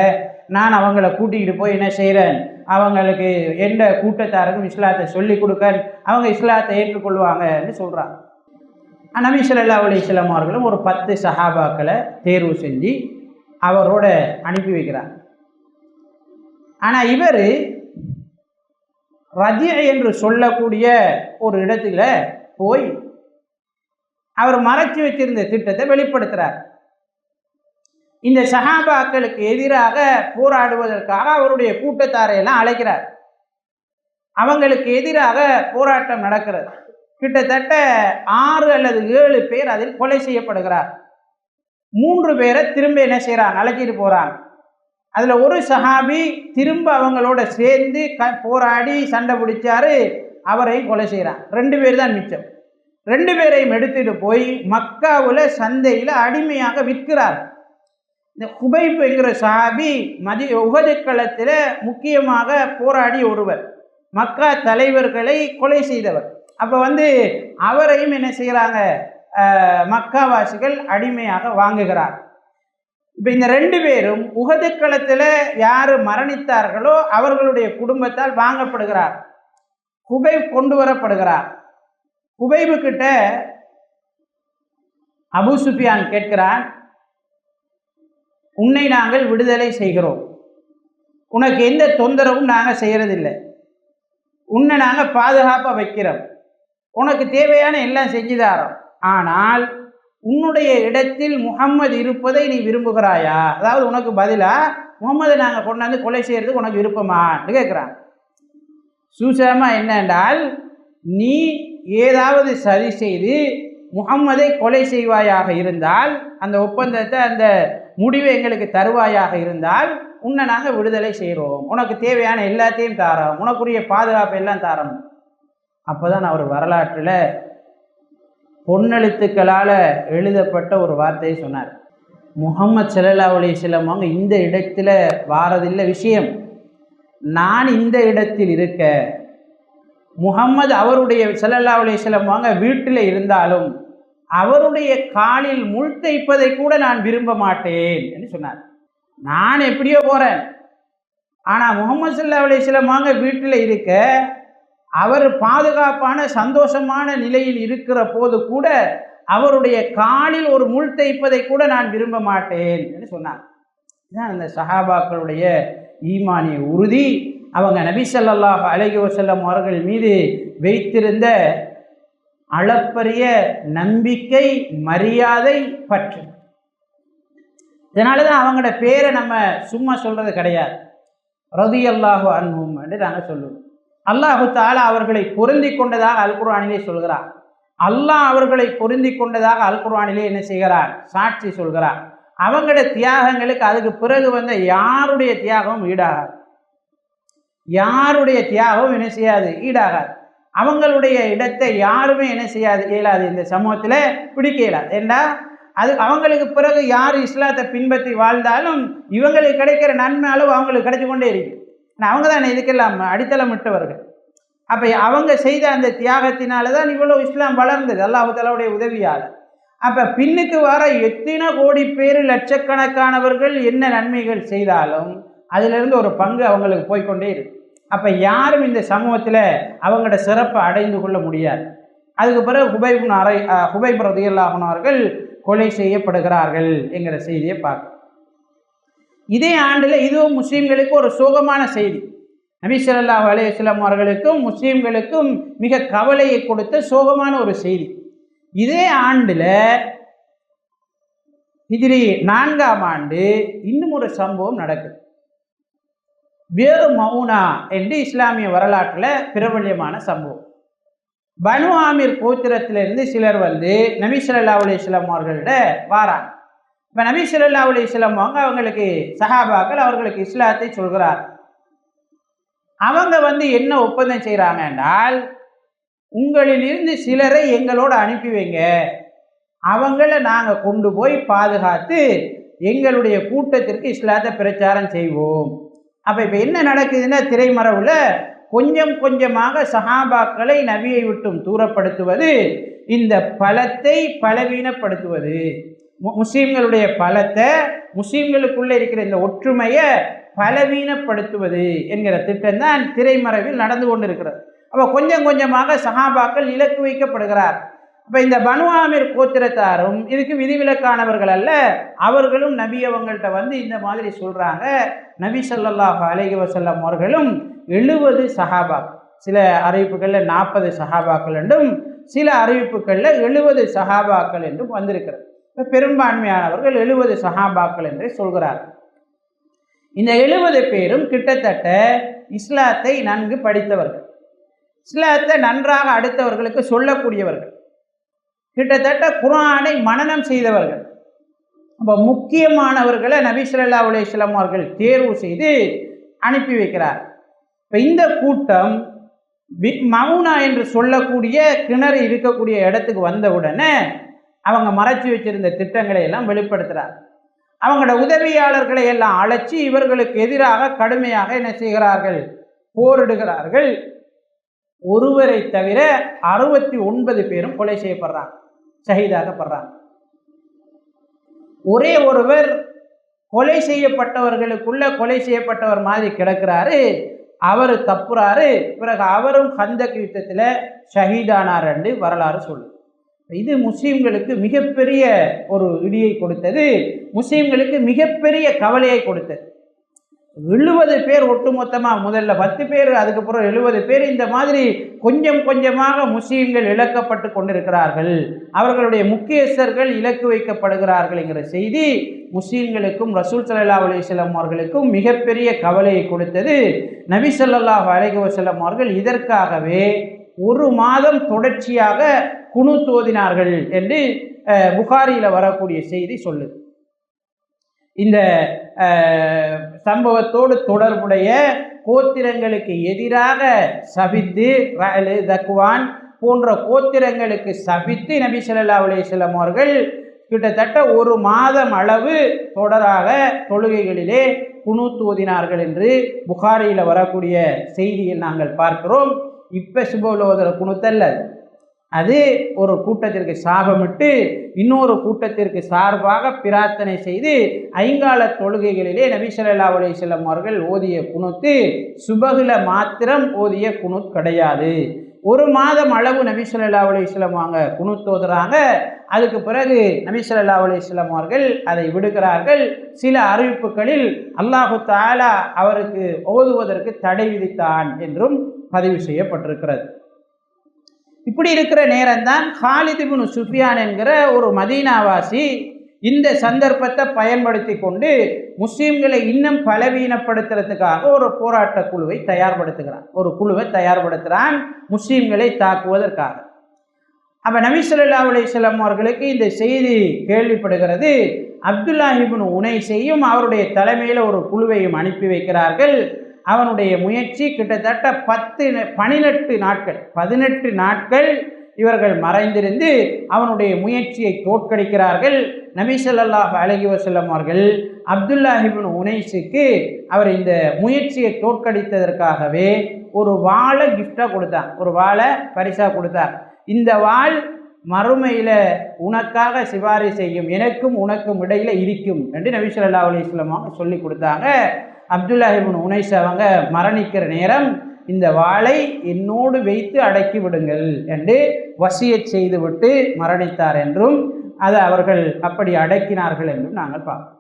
நான் அவங்கள கூட்டிகிட்டு போய் என்ன செய்கிறேன், அவங்களுக்கு எந்த கூட்டத்தாருக்கும் இஸ்லாத்தை சொல்லி கொடுக்க, அவங்க இஸ்லாத்தை ஏற்றுக்கொள்வாங்கன்னு சொல்கிறாங்க. நபி ஸல்லல்லாஹு அலைஹி வஸல்லம் அவர்களும் ஒரு 10 சஹாபாக்களை தேர்வு செஞ்சு அவரோட அனுப்பி வைக்கிறார். ஆனால் இவர் ரஜி என்று சொல்லக்கூடிய ஒரு இடத்துல போய் அவர் மறைச்சி வச்சிருந்த திட்டத்தை வெளிப்படுத்துகிறார். இந்த சஹாபாக்களுக்கு எதிராக போராடுவதற்காக அவருடைய கூட்டத்தாரையெல்லாம் அழைக்கிறார். அவங்களுக்கு எதிராக போராட்டம் நடக்கிறது. கிட்டத்தட்ட 6 அல்லது 7 பேர் அதில் கொலை செய்யப்படுகிறார். 3 பேரை திரும்ப என்ன செய்கிறாங்க, அழைச்சிட்டு போகிறாங்க. அதில் ஒரு சஹாபி திரும்ப அவங்களோட சேர்ந்து போராடி சண்டை பிடிச்சாரு, அவரையும் கொலை செய்கிறான். 2 பேர் தான் மிச்சம். 2 பேரையும் எடுத்துகிட்டு போய் மக்காவில் சந்தையில் அடிமையாக விற்கிறார். இந்த ஹுபைப் என்கிற சஹாபி உஹது களத்தில் முக்கியமாக போராடி ஒருவர், மக்கா தலைவர்களை கொலை செய்தவர். அப்போ அவரையும் என்ன செய்கிறாங்க, மக்காவாசிகள் அடிமையாக வாங்குகிறார். இப்போ இந்த 2 பேரும் உஹது களத்தில் யார் மரணித்தார்களோ அவர்களுடைய குடும்பத்தால் வாங்கப்படுகிறார். ஹுபைப் கொண்டு வரப்படுகிறார். ஹுபைபு கிட்ட அபூ சுஃபியான் கேட்கிறான், உன்னை நாங்கள் விடுதலை செய்கிறோம், உனக்கு எந்த தொந்தரவும் நாங்கள் செய்கிறதில்லை, உன்னை நாங்கள் பாதுகாப்பாக வைக்கிறோம், உனக்கு தேவையான எல்லாம் செஞ்சு தரோம், ஆனால் உன்னுடைய இடத்தில் முஹம்மது இருப்பதை நீ விரும்புகிறாயா? அதாவது உனக்கு பதிலாக முகம்மதை நாங்கள் கொண்டாந்து கொலை செய்கிறதுக்கு உனக்கு விருப்பமான்னு கேட்குறான். சூசகமாக என்னென்றால், நீ ஏதாவது சதி செய்து முகம்மதை கொலை செய்வாயாக இருந்தால், அந்த ஒப்பந்தத்தை அந்த முடிவை எங்களுக்கு தருவாயாக இருந்தால் உன்னை நாங்கள் விடுதலை செய்கிறோம், உனக்கு தேவையான எல்லாத்தையும் தாரோம், உனக்குரிய பாதுகாப்பு எல்லாம் தாரோம். அப்போ தான் அவர் வரலாற்றில் பொன்னெழுத்துக்களால் எழுதப்பட்ட ஒரு வார்த்தையை சொன்னார். முஹம்மது ஸல்லல்லாஹு அலைஹி வஸல்லம் அவங்க இந்த இடத்துல வாரதில்லை விஷயம், நான் இந்த இடத்தில் இருக்க, முஹம்மது அவருடைய ஸல்லல்லாஹு அலைஹி வஸல்லம் அவங்க வீட்டில் இருந்தாலும் அவருடைய காலில் முள் தைப்பதை கூட நான் விரும்ப மாட்டேன் என்று சொன்னார். நான் எப்படியோ போகிறேன், ஆனால் முஹம்மது ஸல்லல்லாஹு அலைஹி வஸல்லம் அவங்க வீட்டில் இருக்க, அவர் பாதுகாப்பான சந்தோஷமான நிலையில் இருக்கிற போது கூட அவருடைய காலில் ஒரு முள் தைப்பதை கூட நான் விரும்ப மாட்டேன் என்று சொன்னார். இதுதான் அந்த சஹாபாக்களுடைய ஈமானிய உறுதி, அவங்க நபி ஸல்லல்லாஹு அலைஹி வஸல்லம் அவர்கள் மீது வைத்திருந்த அளப்பரிய நம்பிக்கை, மரியாதை, பற்று. இதனால தான் அவங்களோட பேரை நம்ம சும்மா சொல்கிறது கிடையாது, ரலியல்லாஹு அன்ஹும் என்று நாங்கள் சொல்லுவோம். அல்லாஹு தஆலா அவர்களை பொருந்தி கொண்டதாக அல் குர்ஆனிலே சொல்கிறார். அல்லாஹ் அவர்களை பொருந்தி கொண்டதாக அல் குர்ஆனிலே என்ன செய்கிறார், சாட்சி சொல்கிறார். அவங்களோட தியாகங்களுக்கு அதுக்கு பிறகு யாருடைய தியாகமும் ஈடாகாது, யாருடைய தியாகமும் என்ன செய்யாது, ஈடாகாது. அவங்களுடைய இடத்தை யாருமே என்ன செய்யாது, இயலாது, இந்த சமூகத்தில் பிடிக்க இயலாது. ஏண்டா அது அவங்களுக்கு பிறகு யார் இஸ்லாத்தை பின்பற்றி வாழ்ந்தாலும் இவங்களுக்கு கிடைக்கிற நன்மை அளவு அவங்களுக்கு கிடைச்சி கொண்டே இருக்கு. அவங்க தான் இதுக்கெல்லாம் அடித்தளமிட்டவர்கள். அப்போ அவங்க செய்த அந்த தியாகத்தினால தான் இவ்வளோ இஸ்லாம் வளர்ந்தது, அல்லாஹ் தஆலாவுடைய உதவியால். அப்போ பின்னுக்கு வர எத்தனை கோடி பேர், லட்சக்கணக்கானவர்கள் என்ன நன்மைகள் செய்தாலும் அதிலிருந்து ஒரு பங்கு அவங்களுக்கு போய்கொண்டே இருக்கு. அப்போ யாரும் இந்த சமூகத்தில் அவங்களோட சிறப்பை அடைந்து கொள்ள முடியாது. அதுக்கு பிறகு ஹுபைப் ரலியல்லாஹு அன்ஹு அவர்கள் கொலை செய்யப்படுகிறார்கள் என்கிற செய்தியை பார்க்க. இதே ஆண்டில் இதுவும் முஸ்லீம்களுக்கு ஒரு சோகமான செய்தி. நபி ஸல்லல்லாஹு அலைஹி வஸல்லம் அவர்களுக்கும் முஸ்லீம்களுக்கும் மிக கவலையை கொடுத்த சோகமான ஒரு செய்தி. இதே ஆண்டில் ஹிஜ்ரி 4ஆம் ஆண்டு இன்னும் ஒரு சம்பவம் நடக்குது. வேறு மவுனா என்று இஸ்லாமிய வரலாற்றில் பிரபல்யமான சம்பவம். பனு ஆமிர் கோத்திரத்திலிருந்து சிலர் நபி ஸல்லல்லாஹு அலைஹி வஸல்லம் அவர்கள்ட வாராங்க. இப்போ நபி ஸல்லல்லாஹு அலைஹி வஸல்லம் அவங்களுக்கு சஹாபாக்கள் அவர்களுக்கு இஸ்லாத்தை சொல்கிறார். அவங்க என்ன ஒப்பந்தம் செய்கிறாங்க என்றால், உங்களிலிருந்து சிலரை எங்களோடு அனுப்பி வைங்க, அவங்கள நாங்கள் கொண்டு போய் பாதுகாத்து எங்களுடைய கூட்டத்திற்கு இஸ்லாத்தை பிரச்சாரம் செய்வோம். அப்போ இப்போ என்ன நடக்குதுன்னா, திரைமறைவில் கொஞ்சம் கொஞ்சமாக சஹாபாக்களை நபியை விட்டும் தூரப்படுத்துவது, இந்த பலத்தை பலவீனப்படுத்துவது, முஸ்லீம்களுடைய பலத்தை, முஸ்லீம்களுக்குள்ளே இருக்கிற இந்த ஒற்றுமையை பலவீனப்படுத்துவது என்கிற திட்டம் தான் திரைமறைவில் நடந்து கொண்டு இருக்கிறது. அப்போ கொஞ்சம் கொஞ்சமாக சஹாபாக்கள் இலக்கு வைக்கப்படுகிறார். அப்போ இந்த பனு ஆமிர் கோத்திரத்தாரும் இதுக்கு விதிவிலக்கானவர்கள் அல்ல. அவர்களும் நபி அவங்கள்ட்ட வந்து இந்த மாதிரி சொல்கிறாங்க. நபி ஸல்லல்லாஹு அலைஹி வஸல்லம் அவர்களும் 70 சஹாபாக்கள், சில அறிவிப்புகளில் 40 சஹாபாக்கள் என்றும் சில அறிவிப்புகளில் 70 சஹாபாக்கள் என்றும் வந்திருக்கிறது. இப்போ பெரும்பான்மையானவர்கள் 70 சஹாபாக்கள் என்று சொல்கிறார்கள். இந்த 70 பேரும் கிட்டத்தட்ட இஸ்லாத்தை நன்கு படித்தவர்கள், இஸ்லாத்தை நன்றாக அடுத்தவர்களுக்கு சொல்லக்கூடியவர்கள், கிட்டத்தட்ட குர்ஆனை மனனம் செய்தவர்கள். அப்போ முக்கியமானவர்களை நபி ஸல்லல்லாஹு அலைஹி வஸல்லம் அவர்கள் தேர்வு செய்து அனுப்பி வைக்கிறார். இப்போ இந்த கூட்டம் மவுனா என்று சொல்லக்கூடிய கிணறு இருக்கக்கூடிய இடத்துக்கு வந்தவுடனே அவங்க மறைச்சி வச்சிருந்த திட்டங்களை எல்லாம் வெளிப்படுத்துகிறார். அவங்களோட உதவியாளர்களை எல்லாம் அழைச்சி இவர்களுக்கு எதிராக கடுமையாக என்ன செய்கிறார்கள், போரிடுகிறார்கள். ஒருவரை தவிர 69 பேரும் கொலை செய்யப்படுறாங்க, ஷஹீதாக்கப்படுறாங்க. ஒரே ஒருவர் கொலை செய்யப்பட்டவர்களுக்குள்ள கொலை செய்யப்பட்டவர் மாதிரி கிடக்கிறாரு, அவர் தப்புறாரு. பிறகு அவரும் ஹந்தக் யுத்தத்தில் ஷஹீதானார் என்று வரலாறு சொல்லு. இது முஸ்லீம்களுக்கு மிகப்பெரிய ஒரு இடியை கொடுத்தது, முஸ்லீம்களுக்கு மிகப்பெரிய கவலையை கொடுத்தது. 70 பேர் ஒட்டுமொத்தமாக, முதல்ல 10 பேர், அதுக்கப்புறம் 70 பேர், இந்த மாதிரி கொஞ்சம் கொஞ்சமாக முஸ்லீம்கள் இழக்கப்பட்டு கொண்டிருக்கிறார்கள், அவர்களுடைய முக்கியஸ்தர்கள் இலக்கு வைக்கப்படுகிறார்கள் என்கிற செய்தி முஸ்லீம்களுக்கும் ரசூல் ஸல்லல்லாஹு அலைஹி வஸல்லம் அவர்களுக்கும் மிகப்பெரிய கவலையை கொடுத்தது. நபி ஸல்லல்லாஹு அலைஹி வஸல்லம் அவர்கள் இதற்காகவே 1 மாதம் தொடர்ச்சியாக குனூத் ஓதினார்கள் என்று புகாரியில் வரக்கூடிய செய்தி சொல்லுது. இந்த சம்பவத்தோடு தொடர்புடைய கோத்திரங்களுக்கு எதிராக சபித்து, தக்வான் போன்ற கோத்திரங்களுக்கு சபித்து நபி ஸல்லல்லாஹு அலைஹி வஸல்லம் அவர்கள் கிட்டத்தட்ட 1 மாதம் அளவு தொடராக தொழுகைகளிலே குனூத் ஓதினார்கள் என்று புகாரியில் வரக்கூடிய செய்தியை நாங்கள் பார்க்கிறோம். இப்போ சுபஹ்ல ஓதுற குனூத் அல்ல, அது ஒரு கூட்டத்திற்கு சாபமிட்டு இன்னொரு கூட்டத்திற்கு சார்பாக பிரார்த்தனை செய்து ஐங்கால தொழுகைகளிலே நபி ஸல்லல்லாஹு அலைஹி வஸல்லம் அவர்கள் ஓதிய குனூத்து சுபஹ்ல மாத்திரம் ஓதிய குனூத் கிடையாது. 1 மாதம் அளவு நபி ஸல்லல்லாஹு அலைஹி வஸல்லம் அவங்க குனூத் ஓதுறாங்க. அதுக்கு பிறகு நபி ஸல்லல்லாஹு அலைஹி வஸல்லம் அவர்கள் அதை விடுகிறார்கள். சில அறிவிப்புகளில் அல்லாஹு தஆலா அவருக்கு ஓதுவதற்கு தடை விதித்தான் என்றும் பதிவு செய்யப்பட்டிருக்கிறது. இப்படி இருக்கிற நேரம்தான் ஹாலித் இப்னு சுஃபியான் என்கிற ஒரு மதீனாவாசி இந்த சந்தர்ப்பத்தை பயன்படுத்தி கொண்டு முஸ்லீம்களை இன்னும் பலவீனப்படுத்துறதுக்காக ஒரு போராட்ட குழுவை தயார்படுத்துகிறான் முஸ்லீம்களை தாக்குவதற்காக. அப்போ நபி ஸல்லல்லாஹு அலைஹி வஸல்லம் அவர்களுக்கு இந்த செய்தி கேள்விப்படுகிறது. அப்துல்லாஹ் இப்னு உனைஸையும் அவருடைய தலைமையில் ஒரு குழுவையும் அனுப்பி வைக்கிறார்கள். அவனுடைய முயற்சி கிட்டத்தட்ட 18 நாட்கள் இவர்கள் மறைந்திருந்து அவனுடைய முயற்சியை தோற்கடிக்கிறார்கள். நபி ஸல்லல்லாஹு அலைஹி வஸல்லம் அவர்கள் அப்துல்லாஹ் இப்னு உனைஸுக்கு அவர் இந்த முயற்சியை தோற்கடித்ததற்காகவே ஒரு வாளை கிஃப்டாக கொடுத்தார், ஒரு வாளை பரிசாக கொடுத்தார். இந்த வாள் மறுமையில் உனக்காக சிபாரி செய்யும், எனக்கும் உனக்கும் இடையில இருக்கும் என்று நபி ஸல்லல்லாஹு அலைஹி வஸல்லம் அவங்க சொல்லி கொடுத்தாங்க. அப்துல்லாஹ் இப்னு உனைஸ் அவங்க மரணிக்கிற நேரம் இந்த வாளை என்னோடு வைத்து அடக்கி விடுங்கள் என்று வசியத் செய்துவிட்டு மரணித்தார் என்றும் அதை அவர்கள் அப்படி அடக்கினார்கள் என்றும் நாங்கள் பார்ப்போம்.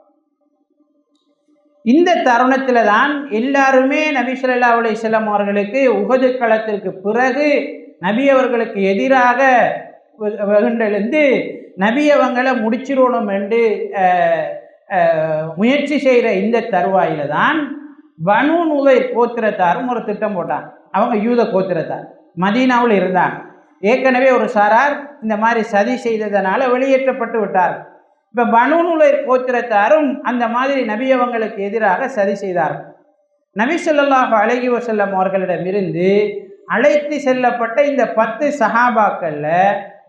இந்த தருணத்தில் தான் எல்லாருமே நபி ஸல்லல்லாஹு அலைஹி வஸல்லம் அவர்களுக்கு உஹது களத்திற்கு பிறகு நபி அவர்களுக்கு எதிராக வெகுண்டெழுந்து நபி அவங்களை முடிச்சிடணும் என்று முயற்சி செய்கிற இந்த தருவாயில தான் பனு நுதைர் கோத்திரத்தாரும் ஒரு திட்டம் போட்டாங்க. அவங்க யூத கோத்திரத்தார் மதீனாவில் இருந்தாங்க. ஏற்கனவே ஒரு சாரார் இந்த மாதிரி சதி செய்ததனால வெளியேற்றப்பட்டு விட்டார். இப்போ பனு நுதைர் கோத்திரத்தாரும் அந்த மாதிரி நபி அவங்களுக்கு எதிராக சதி செய்தார்கள். நபி ஸல்லல்லாஹு அலைஹி வஸல்லம் அவர்களிடமிருந்து அழைத்து செல்லப்பட்ட இந்த 10 சஹாபாக்கள்ல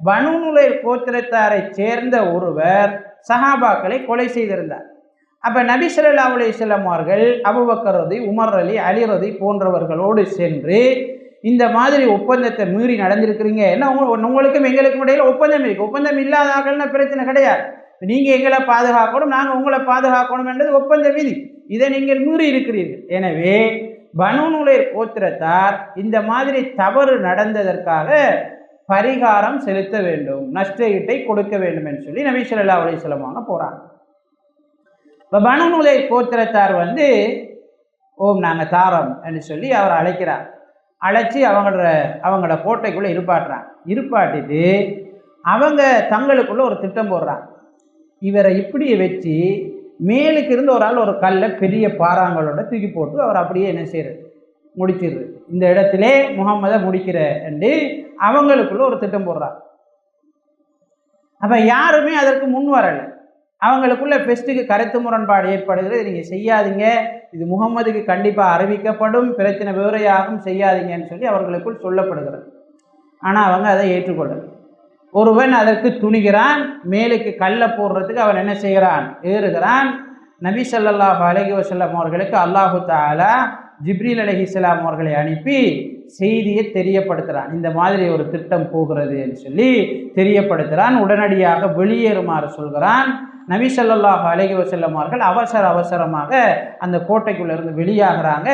பனு நுதைர் கோத்திரத்தாரை சேர்ந்த ஒருவர் சஹாபாக்களை கொலை செய்திருந்தார். அப்போ நபி ஸல்லல்லாஹு அலைஹி வஸல்லம் அவர்கள் அபூபக்கர் ரதி, உமர் அலி, அலி ரதி போன்றவர்களோடு சென்று இந்த மாதிரி ஒப்பந்தத்தை மீறி நடந்திருக்கிறீங்க, ஏன்னா உங்களுக்கும் எங்களுக்கும் இடையில ஒப்பந்தம் இருக்குது, ஒப்பந்தம் இல்லாதார்கள்னா பிரச்சனை கிடையாது, நீங்கள் எங்களை பாதுகாக்கணும், நாங்கள் உங்களை பாதுகாக்கணும் என்றது ஒப்பந்த விதி, இதை நீங்கள் மீறி இருக்கிறீர்கள். எனவே பனு நுதைர் கோத்திரத்தார் இந்த மாதிரி தவறு நடந்ததற்காக பரிகாரம் செலுத்த வேண்டும், நஷ்ட ஈட்டை கொடுக்க வேண்டும் என்று சொல்லி நபி ஸல்லல்லாஹு அலைஹி வஸல்லம் அவங்க போகிறாங்க. இப்போ பனு நுலைர் கோத்திரத்தார் வந்து ஓம் நாங்கள் தாரோம் என்று சொல்லி அவரை அழைக்கிறார். அழைச்சி அவங்களோட கோட்டைக்குள்ளே இருப்பாட்டிட்டு அவங்க தங்களுக்குள்ள ஒரு திட்டம் போடுறாங்க. இவரை இப்படியே வச்சு மேலுக்கு இருந்து ஒரு ஆள் ஒரு கல்லை பெரிய பாறாங்களோட தூக்கி போட்டு அவர் அப்படியே என்ன செய்யறது, முடிச்சிடுறது. இந்த இடத்திலே முகம்மதை முடிக்கிற என்று அவங்களுக்குள்ள ஒரு திட்டம் போடுறாங்க. அப்போ யாருமே அதற்கு முன் வரலை. அவங்களுக்குள்ள பெஸ்ட்டுக்கு கருத்து முரண்பாடு ஏற்படுகிறது. நீங்கள் செய்யாதீங்க, இது முகம்மதுக்கு கண்டிப்பாக அறிவிக்கப்படும், பிரச்சனை வேறையாகும், செய்யாதீங்கன்னு சொல்லி அவர்களுக்குள் சொல்லப்படுகிறது. ஆனால் அவங்க அதை ஏற்றுக்கொள்ளலை. ஒருவன் அதற்கு துணிகிறான், மேலுக்கு கல்லை போடுறதுக்கு அவன் என்ன செய்கிறான், ஏறுகிறான். நபி ஸல்லல்லாஹு அலைஹி வஸல்லம் அவர்களுக்கு அல்லாஹு தஆலா ஜிப்ரீல் அலைஹிஸ்ஸலாம் அவர்களை அனுப்பி செய்தியை தெரியப்படுத்துகிறான். இந்த மாதிரி ஒரு திட்டம் போகிறது என்று சொல்லி தெரியப்படுத்துகிறான். உடனடியாக வெளியேறுமாறு சொல்கிறான். நபி ஸல்லல்லாஹு அலைஹி வஸல்லம் அவர்கள் அவசரமாக அந்த கோட்டைக்குள்ளேருந்து வெளியாகிறாங்க.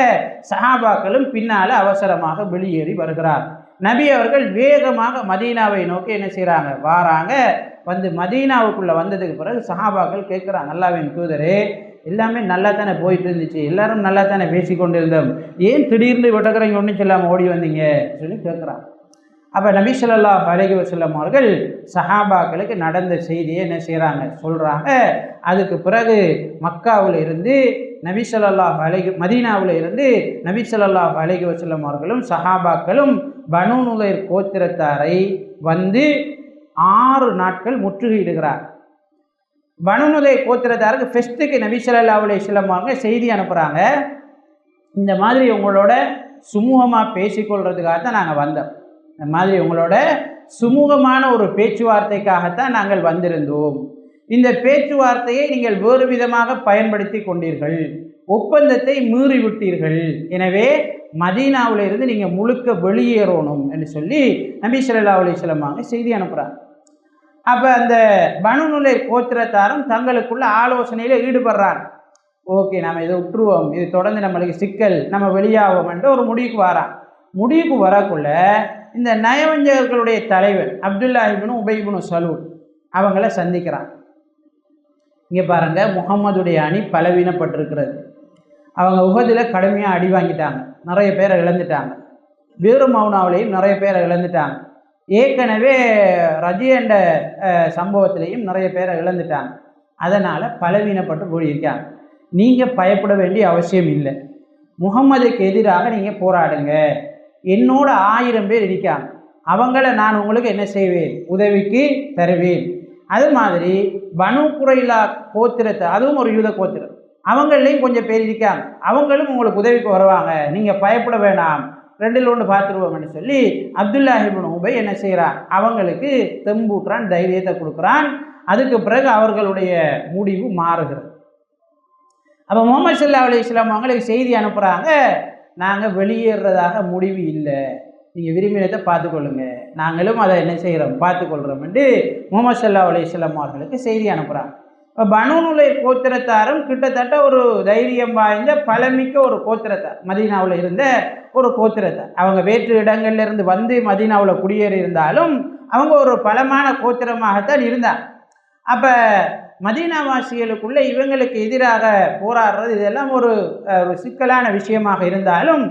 சஹாபாக்களும் பின்னால் அவசரமாக வெளியேறி வருகிறார். நபி அவர்கள் வேகமாக மதீனாவை நோக்கி என்ன செய்கிறாங்க, வாராங்க. வந்து மதீனாவுக்குள்ளே வந்ததுக்கு பிறகு சஹாபாக்கள் கேட்குறாங்க, அல்லாஹ்வின் தூதரே, எல்லாமே நல்லா தானே போயிட்டு இருந்துச்சு, எல்லாரும் நல்லா தானே பேசி கொண்டு இருந்தோம், ஏன் திடீர்னு விட்டக்கிறவங்க ஒன்றும் சொல்லாமல் ஓடி வந்தீங்க சொல்லி கேட்குறாங்க. அப்போ நபி ஸல்லல்லாஹு அலைஹி வஸல்லம் அவர்கள் சஹாபாக்களுக்கு நடந்த செய்தியை என்ன செய்கிறாங்க, சொல்கிறாங்க. அதுக்கு பிறகு மக்காவில் இருந்து மதீனாவில் இருந்து நபி ஸல்லல்லாஹு அலைஹி வஸல்லம் அவர்களும் சஹாபாக்களும் பனு நுலைர் கோத்திரத்தாரை வந்து 6 நாட்கள் முற்றுகையிடுகிறார். பனு நுலைர் கோத்திரத்தாருக்கு ஃபெஸ்ட்டுக்கு நபி ஸல்லல்லாஹு அலைஹி வஸல்லம் அவங்க செய்தி அனுப்புகிறாங்க. இந்த மாதிரி உங்களோட சுமூகமாக பேசிக்கொள்றதுக்காகத்தான் நாங்கள் வந்தோம், இந்த மாதிரி உங்களோட சுமூகமான ஒரு பேச்சுவார்த்தைக்காகத்தான் நாங்கள் வந்திருந்தோம். இந்த பேச்சுவார்த்தையை நீங்கள் வேறு விதமாக பயன்படுத்தி கொண்டீர்கள், ஒப்பந்தத்தை மீறிவிட்டீர்கள், எனவே மதீனாவில் இருந்து நீங்கள் முழுக்க வெளியேறணும் என்று சொல்லி நபி ஸல்லல்லாஹு அலைஹி வஸல்லம் அவங்க செய்தி அனுப்புகிறாங்க. அப்போ அந்த பனு நுலைர் கோத்திரத்தாரும் தங்களுக்குள்ள ஆலோசனையில் ஈடுபடுறாங்க. ஓகே, நம்ம இதை விட்டுருவோம், இது தொடர்ந்து நம்மளுக்கு சிக்கல், நம்ம வெளியாகும் என்று ஒரு முடிவுக்கு வரான். முடிவுக்கு வரக்குள்ள இந்த நயவஞ்சகர்களுடைய தலைவர் அப்துல்லாஹ் இப்னு உபை இப்னு சலூல் அவங்கள சந்திக்கிறான். இங்கே பாருங்கள், முகம்மதுடைய அணி பலவீனப்பட்டிருக்கிறது. அவங்க உஹதில் கடுமையாக அடி வாங்கிட்டாங்க, நிறைய பேரை இழந்துட்டாங்க. வேறு மௌனாவிலையும் நிறைய பேரை இழந்துட்டாங்க. ஏற்கனவே ரஜியண்ட சம்பவத்திலையும் நிறைய பேரை இழந்துட்டாங்க. அதனால் பலவீனப்பட்டு போயிருக்காங்க. நீங்கள் பயப்பட வேண்டிய அவசியம் இல்லை, முகம்மதுக்கு எதிராக நீங்கள் போராடுங்க. என்னோட 1000 பேர் இருக்காங்க, அவங்கள நான் உங்களுக்கு என்ன செய்வேன், உதவிக்கு தருவேன். அது மாதிரி பனு குறைலா கோத்திரத்தை, அதுவும் ஒரு யூத கோத்திரம், அவங்களையும் கொஞ்சம் பேர் இருக்காங்க, அவங்களும் உங்களுக்கு உதவிக்கு வருவாங்க, நீங்கள் பயப்பட வேணாம், 2ல் 1 பார்த்துருவோம்னு சொல்லி அப்துல்லாஹ் இப்னு உபை என்ன செய்கிறான், அவங்களுக்கு தெம்பூட்டுறான், தைரியத்தை கொடுக்குறான். அதுக்கு பிறகு அவர்களுடைய முடிவு மாறுகிறது. அப்போ முஹம்மது ஸல்லல்லாஹு அலைஹி வஸல்லம் அவங்களுக்கு செய்தி அனுப்புகிறாங்க, நாங்கள் வெளியேறதாக முடிவு இல்லை, நீங்கள் விரும்பினதை பார்த்துக்கொள்ளுங்க, நாங்களும் அதை என்ன செய்கிறோம், பார்த்துக்கொள்கிறோம் என்று முஹம்மது ஸல்லல்லாஹு அலைஹி வஸல்லம் அவர்களுக்கு செய்தி அனுப்புகிறாங்க. இப்போ பனு நுலைர் கோத்திரத்தாரும் கிட்டத்தட்ட ஒரு தைரியம் வாய்ந்த பலமிக்க ஒரு கோத்திரத்தார், மதீனாவில் இருந்த ஒரு கோத்திரத்தார். அவங்க வேற்று இடங்கள்லேருந்து வந்து மதீனாவில் குடியேறி இருந்தாலும் அவங்க ஒரு பலமான கோத்திரமாகத்தான் இருந்தாங்க. அப்போ மதீனாவாசிகளுக்குள்ள இவங்களுக்கு எதிராக போராடுறது இதெல்லாம் ஒரு சிக்கலான விஷயமாக இருந்தாலும்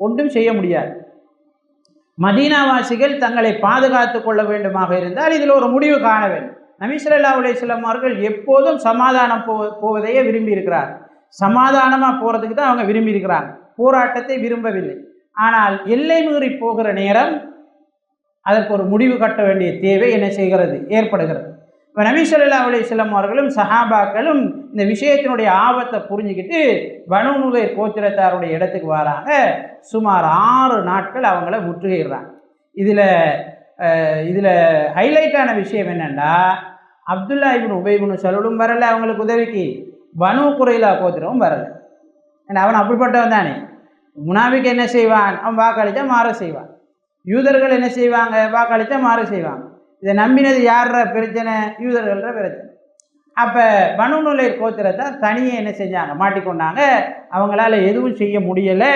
ஒன்றும் செய்ய முடியாது. மதீனாவாசிகள் தங்களை பாதுகாத்து கொள்ள வேண்டுமாக இருந்தால் இதில் ஒரு முடிவு காண வேண்டும். நபி ஸல்லல்லாஹு அலைஹி வஸல்லம் அவர்கள் எப்போதும் சமாதானம் போவதையே விரும்பி இருக்கிறார். சமாதானமாக போகிறதுக்கு தான் அவங்க விரும்பி இருக்கிறாங்க, போராட்டத்தை விரும்பவில்லை. ஆனால் எல்லை மீறி போகிற நேரம் அதற்கு ஒரு முடிவு கட்ட வேண்டிய தேவை என்ன செய்கிறது, ஏற்படுகிறது. இப்போ நபி ஸல்லல்லாஹு அலைஹி வஸல்லம் அவர்களும் சஹாபாக்களும் இந்த விஷயத்தினுடைய ஆபத்தை புரிஞ்சுக்கிட்டு பனு நுலைர் கோத்திரத்தாருடைய இடத்துக்கு வராங்க. சுமார் 6 நாட்கள் அவங்கள முற்றுகையிடுறாங்க. இதில் ஹைலைட்டான விஷயம் என்னென்னா, அப்துல்லாஹ் இப்னு உபை இப்னு சலூலும் வரலை அவங்களுக்கு உதவிக்கு, பனு குறைலா கோத்திரமும் வரலை. ஏன்னா அவன் அப்படிப்பட்டவன் தானே. முனாபிக்கு என்ன செய்வான், அவன் வாக்களித்தா மாற செய்வான். யூதர்கள் என்ன செய்வாங்க, வாக்களித்தா மாற செய்வாங்க. இதை நம்பினது யார பிரச்சனை, யூதர்கள்ற பிரச்சனை. அப்போ பனு நுலைர் கோத்திரத்தை தனியே என்ன செஞ்சாங்க, மாட்டிக்கொண்டாங்க. அவங்களால எதுவும் செய்ய முடியலை.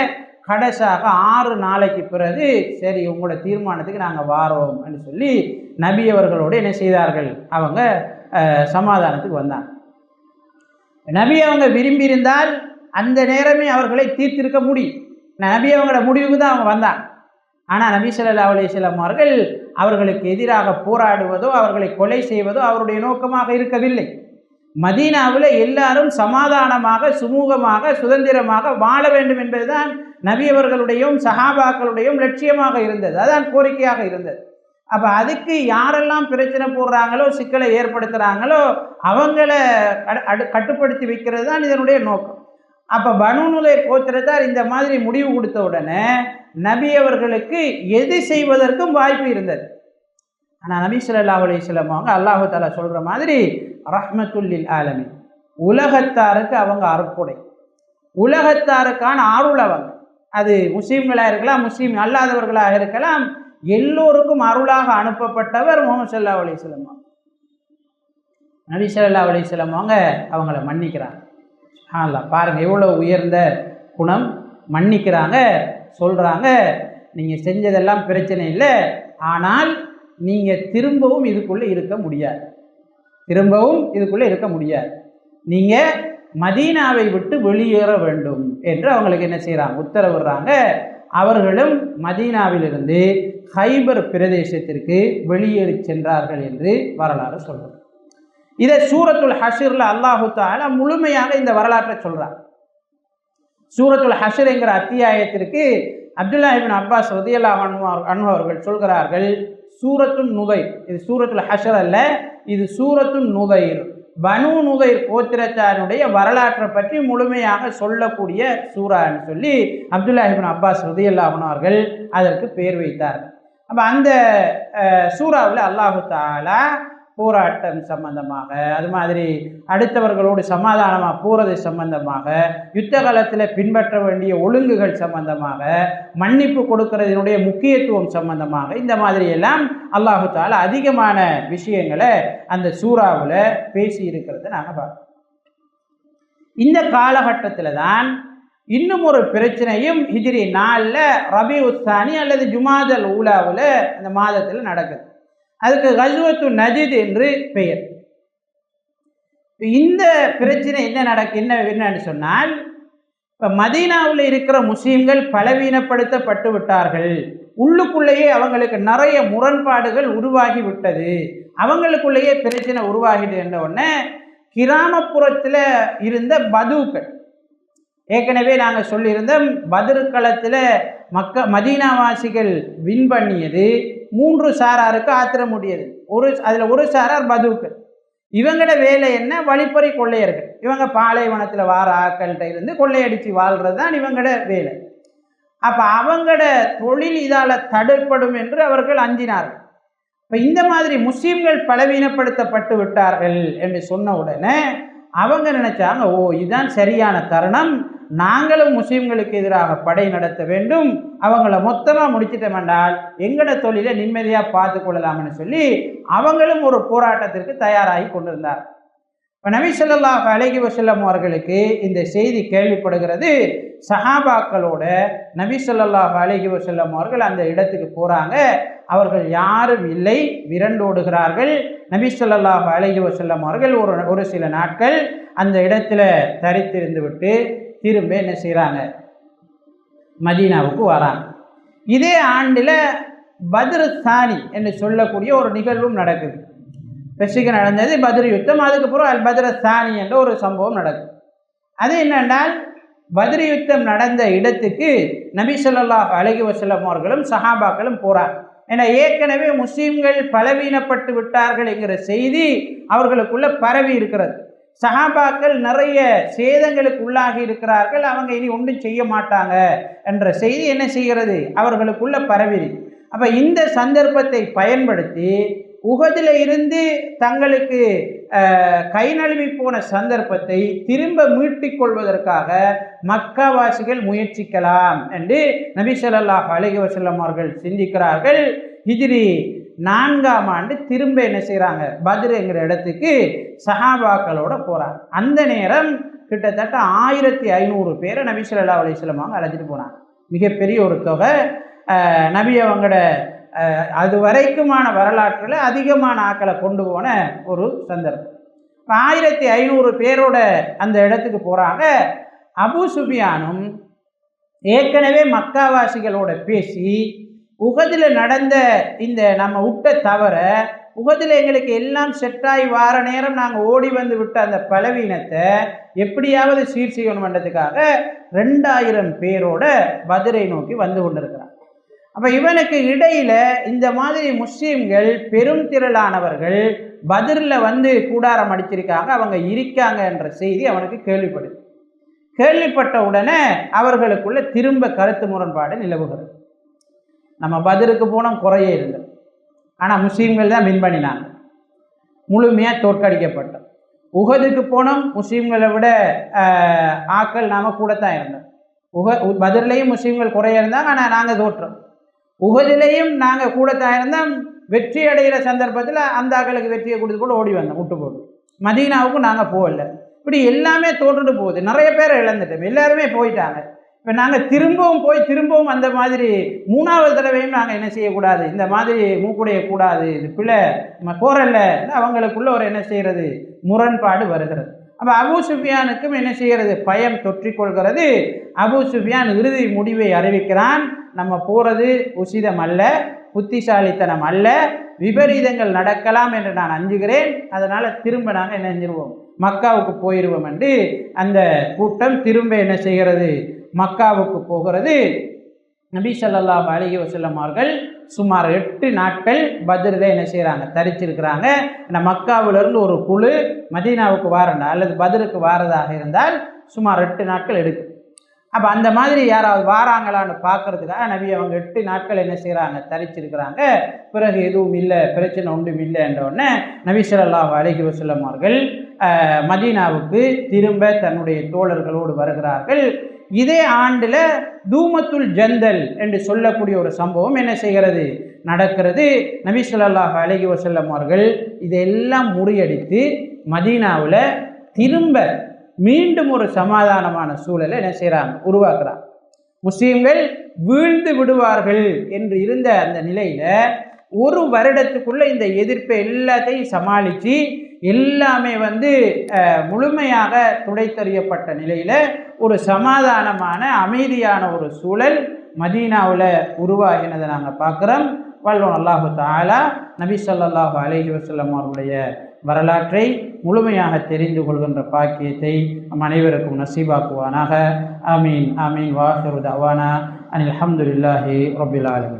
கடைசாக 6 நாளைக்கு பிறகு சரி உங்களோட தீர்மானத்துக்கு நாங்கள் வாரோம் அப்படின்னு சொல்லி நபி அவர்களோடு என்ன செய்தார்கள், அவங்க சமாதானத்துக்கு வந்தாங்க. நபி அவங்க விரும்பியிருந்தால் அந்த நேரமே அவர்களை தீர்த்திருக்க முடியும். நபி அவங்களோட முடிவுக்கு தான் அவங்க வந்தாங்க. ஆனால் நபி ஸல்லல்லாஹு அலைஹி வஸல்லம் அவர்கள் அவர்களுக்கு எதிராக போராடுவதோ அவர்களை கொலை செய்வதோ அவருடைய நோக்கமாக இருக்கவில்லை. மதீனாவில் எல்லாரும் சமாதானமாக சுமூகமாக சுதந்திரமாக வாழ வேண்டும் என்பதுதான் நபி அவர்களுடையும் சஹாபாக்களுடையும் லட்சியமாக இருந்தது, அதான் கோரிக்கையாக இருந்தது. அப்போ அதுக்கு யாரெல்லாம் பிரச்சனை போடுறாங்களோ சிக்கலை ஏற்படுத்துகிறாங்களோ அவங்கள கட்டுப்படுத்தி வைக்கிறது தான் இதனுடைய நோக்கம். அப்போ பனூ நுதைர் கோத்திரத்தார் இந்த மாதிரி முடிவு கொடுத்த உடனே நபி அவர்களுக்கு எது செய்வதற்கும் வாய்ப்பு இருந்தது. ஆனால் நபி ஸல்லல்லாஹு அலைஹி வஸல்லம் அவங்க அல்லாஹு தஆலா சொல்கிற மாதிரி ரஹ்மத்துல் லில் ஆலமீன், உலகத்தாருக்கு அவங்க அருட்கொடை, உலகத்தாருக்கான அருள் அவங்க. அது முஸ்லீம்களாக இருக்கலாம் முஸ்லீம் அல்லாதவர்களாக இருக்கலாம், எல்லோருக்கும் அருளாக அனுப்பப்பட்டவர் முஹம்மது ஸல்லல்லாஹு அலைஹி வஸல்லம். நபி ஸல்லல்லாஹு அலைஹி வஸல்லம் அவங்கள மன்னிக்கிறாங்க. பாருங்கள் எவ்வளோ உயர்ந்த குணம், மன்னிக்கிறாங்க. சொல்கிறாங்க நீங்கள் செஞ்சதெல்லாம் பிரச்சனை இல்லை, ஆனால் நீங்கள் திரும்பவும் இதுக்குள்ளே இருக்க முடியாது, திரும்பவும் இதுக்குள்ளே இருக்க முடியாது, நீங்கள் மதீனாவை விட்டு வெளியேற வேண்டும் என்று அவங்களுக்கு என்ன செய்கிறாங்க, உத்தரவிடுறாங்க. அவர்களும் மதீனாவிலிருந்து ஹைபர் பிரதேசத்திற்கு வெளியேறி சென்றார்கள் என்று வரலாறு சொல்கிறது. இதை சூரத்துல் ஹஷ்ரில் அல்லாஹு தஆலா முழுமையாக இந்த வரலாற்றை சொல்கிறார். சூரத்துல் ஹஷ்ர் என்கிற அத்தியாயத்திற்கு அப்துல்லாஹ் இப்னு அப்பாஸ் ரலியல்லாஹு அன்ஹு அவர்கள் சொல்கிறார்கள், சூரத்துன் நுதைர், இது சூரத்துல் ஹஷ்ர் அல்ல, இது சூரத்துன் நுதைர், பனூ நுதைர் கோத்திரத்தாருடைய வரலாற்றை பற்றி முழுமையாக சொல்லக்கூடிய சூரான்னு சொல்லி அப்துல்லாஹ் இப்னு அப்பாஸ் ரலியல்லாஹு அன்ஹு அவர்கள் அதற்கு பெயர் வைத்தார்கள். அப்போ அந்த சூறாவில் அல்லாஹு தஆலா போராட்டம் சம்பந்தமாக, அது மாதிரி அடுத்தவர்களோடு சமாதானமாக போகிறது சம்பந்தமாக, யுத்த காலத்தில் பின்பற்ற வேண்டிய ஒழுங்குகள் சம்பந்தமாக, மன்னிப்பு கொடுக்கறதினுடைய முக்கியத்துவம் சம்பந்தமாக, இந்த மாதிரி எல்லாம் அல்லாஹு தஆலா அதிகமான விஷயங்களை அந்த சூறாவில் பேசி இருக்கிறத நாங்கள் பார்க்கணும். இந்த காலகட்டத்தில் தான் இன்னும் ஒரு பிரச்சனையும் ஹிஜ்ரி 4 ரபீஉத் தானி அல்லது ஜுமாதல் ஊலாவில் அந்த மாதத்தில் நடக்குது. அதுக்கு கஸ்வத்து நஜித் என்று பெயர். இந்த பிரச்சனை என்னன்னு சொன்னால், இப்போ மதீனாவில் இருக்கிற முஸ்லீம்கள் பலவீனப்படுத்தப்பட்டு விட்டார்கள், உள்ளுக்குள்ளேயே அவங்களுக்கு நிறைய முரண்பாடுகள் உருவாகி விட்டது, அவங்களுக்குள்ளேயே பிரச்சனை உருவாகிட்டு என்ற உடனே கிராமப்புறத்தில் இருந்த பதுக்கள், ஏற்கனவே நாங்கள் சொல்லியிருந்தோம் பத்ர் களத்தில் மதீனாவாசிகள் வின் பண்ணியது 3 சாராருக்கு ஆத்திரம் முடியது. அதில் ஒரு சாரார் பதுக்கள். இவங்களோட வேலை என்ன, வழிப்பறி கொள்ளையர்கள். இவங்க பாலைவனத்தில் வார ஆக்கள்கிட்ட இருந்து கொள்ளையடித்து வாழ்கிறது தான் இவங்களோட வேலை. அப்போ அவங்களோட தொழில் இதால் தடைப்படும் என்று அவர்கள் அஞ்சினார்கள். இப்போ இந்த மாதிரி முஸ்லீம்கள் பலவீனப்படுத்தப்பட்டு விட்டார்கள் என்று சொன்ன உடனே அவங்க நினைச்சாங்க, ஓ இதுதான் சரியான தருணம், நாங்களும் முஸ்லீம்களுக்கு எதிராக படை நடத்த வேண்டும், அவங்கள மொத்தமாக முடிச்சிட்டோம் என்றால் எங்களோட தொழிலை நிம்மதியாக பார்த்து கொள்ளலாம்னு சொல்லி அவங்களும் ஒரு போராட்டத்திற்கு தயாராகி கொண்டிருந்தார். இப்போ நபி ஸல்லல்லாஹு அலைஹி வஸல்லம் அவர்களுக்கு இந்த செய்தி கேள்விப்படுகிறது. சஹாபாக்களோட நபி ஸல்லல்லாஹு அலைஹி வஸல்லம் அவர்கள் அந்த இடத்துக்கு போகிறாங்க. அவர்கள் யாரும் இல்லை, விரண்டோடுகிறார்கள். நபி ஸல்லல்லாஹு அலைஹி வஸல்லம் அவர்கள் ஒரு சில நாட்கள் அந்த இடத்துல தரித்திருந்து விட்டு திரும்ப என்ன செய்கிறாங்க, மதீனாவுக்கு வராங்க. இதே ஆண்டில் பத்ர் தானி என்று சொல்லக்கூடிய ஒரு நிகழ்வும் நடக்குது. பெசிக நடந்தது பத்ர் யுத்தம், அதுக்கப்புறம் அல் பத்ர தானி என்ற ஒரு சம்பவம் நடக்குது. அது என்னென்றால் பத்ர் யுத்தம் நடந்த இடத்துக்கு நபி ஸல்லல்லாஹு அலைஹி வஸல்லம் அவர்களும் சஹாபாக்களும் போகிறாங்க. ஏன்னா ஏற்கனவே முஸ்லீம்கள் பலவீனப்பட்டு விட்டார்கள் என்கிற செய்தி அவர்களுக்குள்ள பரவி இருக்கிறது. சஹாபாக்கள் நிறைய சேதங்களுக்கு உள்ளாகி இருக்கிறார்கள், அவங்க இனி ஒன்றும் செய்ய மாட்டாங்க என்ற செய்தி என்ன செய்கிறது, அவர்களுக்குள்ள பரவி. அப்போ இந்த சந்தர்ப்பத்தை பயன்படுத்தி உஹதில் இருந்து தங்களுக்கு கை நழுவி போன சந்தர்ப்பத்தை திரும்ப மீட்டிக் கொள்வதற்காக மக்காவாசிகள் முயற்சிக்கலாம் என்று நபி ஸல்லல்லாஹு அலைஹி வஸல்லம் அவர்கள் சிந்திக்கிறார்கள். ஹிஜ்ரி 4ஆம் ஆண்டு திரும்ப என்ன செய்கிறாங்க, பத்ர் என்கிற இடத்துக்கு சஹாபாக்களோட போகிறாங்க. அந்த நேரம் கிட்டத்தட்ட 1500 பேரை நபி ஸல்லல்லாஹு அலைஹி வஸல்லம் அவங்க அழைச்சிட்டு போனாங்க. மிகப்பெரிய ஒரு தொகை. நபி அவங்களோட அது வரைக்குமான வரலாற்றில் அதிகமான ஆக்களை கொண்டு போன ஒரு சந்தர்ப்பம். 1500 பேரோட அந்த இடத்துக்கு போகிறாங்க. அபூ சுஃபியானும் ஏற்கனவே மக்காவாசிகளோட பேசி உஹதில் நடந்த இந்த நம்ம விட்ட தவிர உஹதில் எங்களுக்கு எல்லாம் செட்டாகி வார நேரம் நாங்கள் ஓடி வந்து விட்ட அந்த பலவீனத்தை எப்படியாவது சீர் செய்யணுன்றதுக்காக 2000 பேரோட பத்ரை நோக்கி வந்து கொண்டிருக்கிறாங்க. அப்போ இவனுக்கு இடையில இந்த மாதிரி முஸ்லீம்கள் பெரும் திரளானவர்கள் பத்ரில் வந்து கூடாரம் அடிச்சிருக்காங்க, அவங்க இருக்காங்க என்ற செய்தி அவனுக்கு கேள்விப்படுது. கேள்விப்பட்ட உடனே அவர்களுக்குள்ள திரும்ப கருத்து முரண்பாடு நிலவுகிறது. நம்ம பத்ருக்கு போனோம், குறையே இருந்தது. ஆனால் முஸ்லீம்கள் தான் வின் பண்ணினாங்க, முழுமையாக தோற்கடிக்கப்பட்டோம். உஹதுக்கு போனோம், முஸ்லீம்களை விட ஆக்கள் நாம் கூடத்தான் இருந்தோம். பத்ர்லேயும் முஸ்லீம்கள் குறைய இருந்தாங்க, ஆனால் நாங்கள் தோற்றோம். உஹதிலையும் நாங்கள் கூடத்தான் இருந்தோம். வெற்றி அடைகிற சந்தர்ப்பத்தில் அந்த ஆக்களுக்கு வெற்றியை கொடுத்து கூட ஓடி வந்தோம், விட்டு போட்டு. மதீனாவுக்கும் நாங்கள் போகல. இப்படி எல்லாமே தோற்றுட்டு போகுது. நிறைய பேரை இழந்துட்டோம், எல்லாருமே போயிட்டாங்க. இப்போ நாங்கள் திரும்பவும் அந்த மாதிரி 3வது தடவையும் நாங்கள் என்ன செய்யக்கூடாது, இந்த மாதிரி மூக்குடையக்கூடாது, இது பிள்ளை நம்ம போறல்ல, அவங்களுக்குள்ள ஒரு என்ன செய்கிறது, முரண்பாடு வருகிறது. அப்போ அபூ சுஃபியானுக்கும் என்ன செய்கிறது, பயம் தொற்றிக்கொள்கிறது. அபூ சுஃபியான் இறுதி முடிவை அறிவிக்கிறான், நம்ம போகிறது உசிதம் அல்ல, புத்திசாலித்தனம் அல்ல, விபரீதங்கள் நடக்கலாம் என்று நான் அஞ்சுகிறேன். அதனால் திரும்ப நாங்கள் என்ன செஞ்சிருவோம், மக்காவுக்கு போயிடுவோம் என்று அந்த கூட்டம் திரும்ப என்ன செய்கிறது, மக்காவுக்கு போகிறது. நபி ஸல்லல்லாஹு அலைஹி வஸல்லம் அவர்கள் சுமார் 8 நாட்கள் பத்ரில் என்ன செய்கிறாங்க, தரிச்சிருக்கிறாங்க. இந்த மக்காவிலிருந்து ஒரு குழு மதீனாவுக்கு வாரண்டா அல்லது பத்ருக்கு வாரதாக இருந்தால் சுமார் 8 நாட்கள் எடுக்கும். அப்போ அந்த மாதிரி யாராவது வாராங்களான்னு பார்க்கறதுக்காக நபி அவங்க 8 நாட்கள் என்ன செய்கிறாங்க, தரிச்சிருக்கிறாங்க. பிறகு எதுவும் இல்லை, பிரச்சனை ஒன்றும் இல்லை என்றோடனே நபி ஸல்லல்லாஹு அலைஹி வஸல்லம் அவர்கள் மதீனாவுக்கு திரும்ப தன்னுடைய தோழர்களோடு வருகிறார்கள். இதே ஆண்டில் தூமத்துல் ஜந்தல் என்று சொல்லக்கூடிய ஒரு சம்பவம் என்ன செய்கிறது, நடக்கிறது. நபி ஸல்லல்லாஹு அலைஹி வஸல்லம் அவர்கள் இதெல்லாம் முறியடித்து மதீனாவில் திரும்ப மீண்டும் ஒரு சமாதானமான சூழலை என்ன செய்கிறாங்க, உருவாக்குறாங்க. முஸ்லீம்கள் வீழ்ந்து விடுவார்கள் என்று இருந்த அந்த நிலையில் ஒரு வருடத்துக்குள்ளே இந்த எதிர்ப்பை எல்லாத்தையும் சமாளித்து எல்லாமே முழுமையாக துடைத்தறியப்பட்ட நிலையில் ஒரு சமாதானமான அமைதியான ஒரு சூழல் மதீனாவில் உருவாகினதை நாங்கள் பார்க்குறோம். வல்லோன் அல்லாஹு தஆலா நபி ஸல்லல்லாஹு அலைஹி வஸல்லம் அவருடைய வரலாற்றை முழுமையாக தெரிந்து கொள்கின்ற பாக்கியத்தை நம் அனைவருக்கும் நசீபாக்குவானாக. ஆமீன் ஆமீன். வாஹிரு தஅவானா அனில் ஹம்துலில்லாஹி ரப்பில் ஆலமீன்.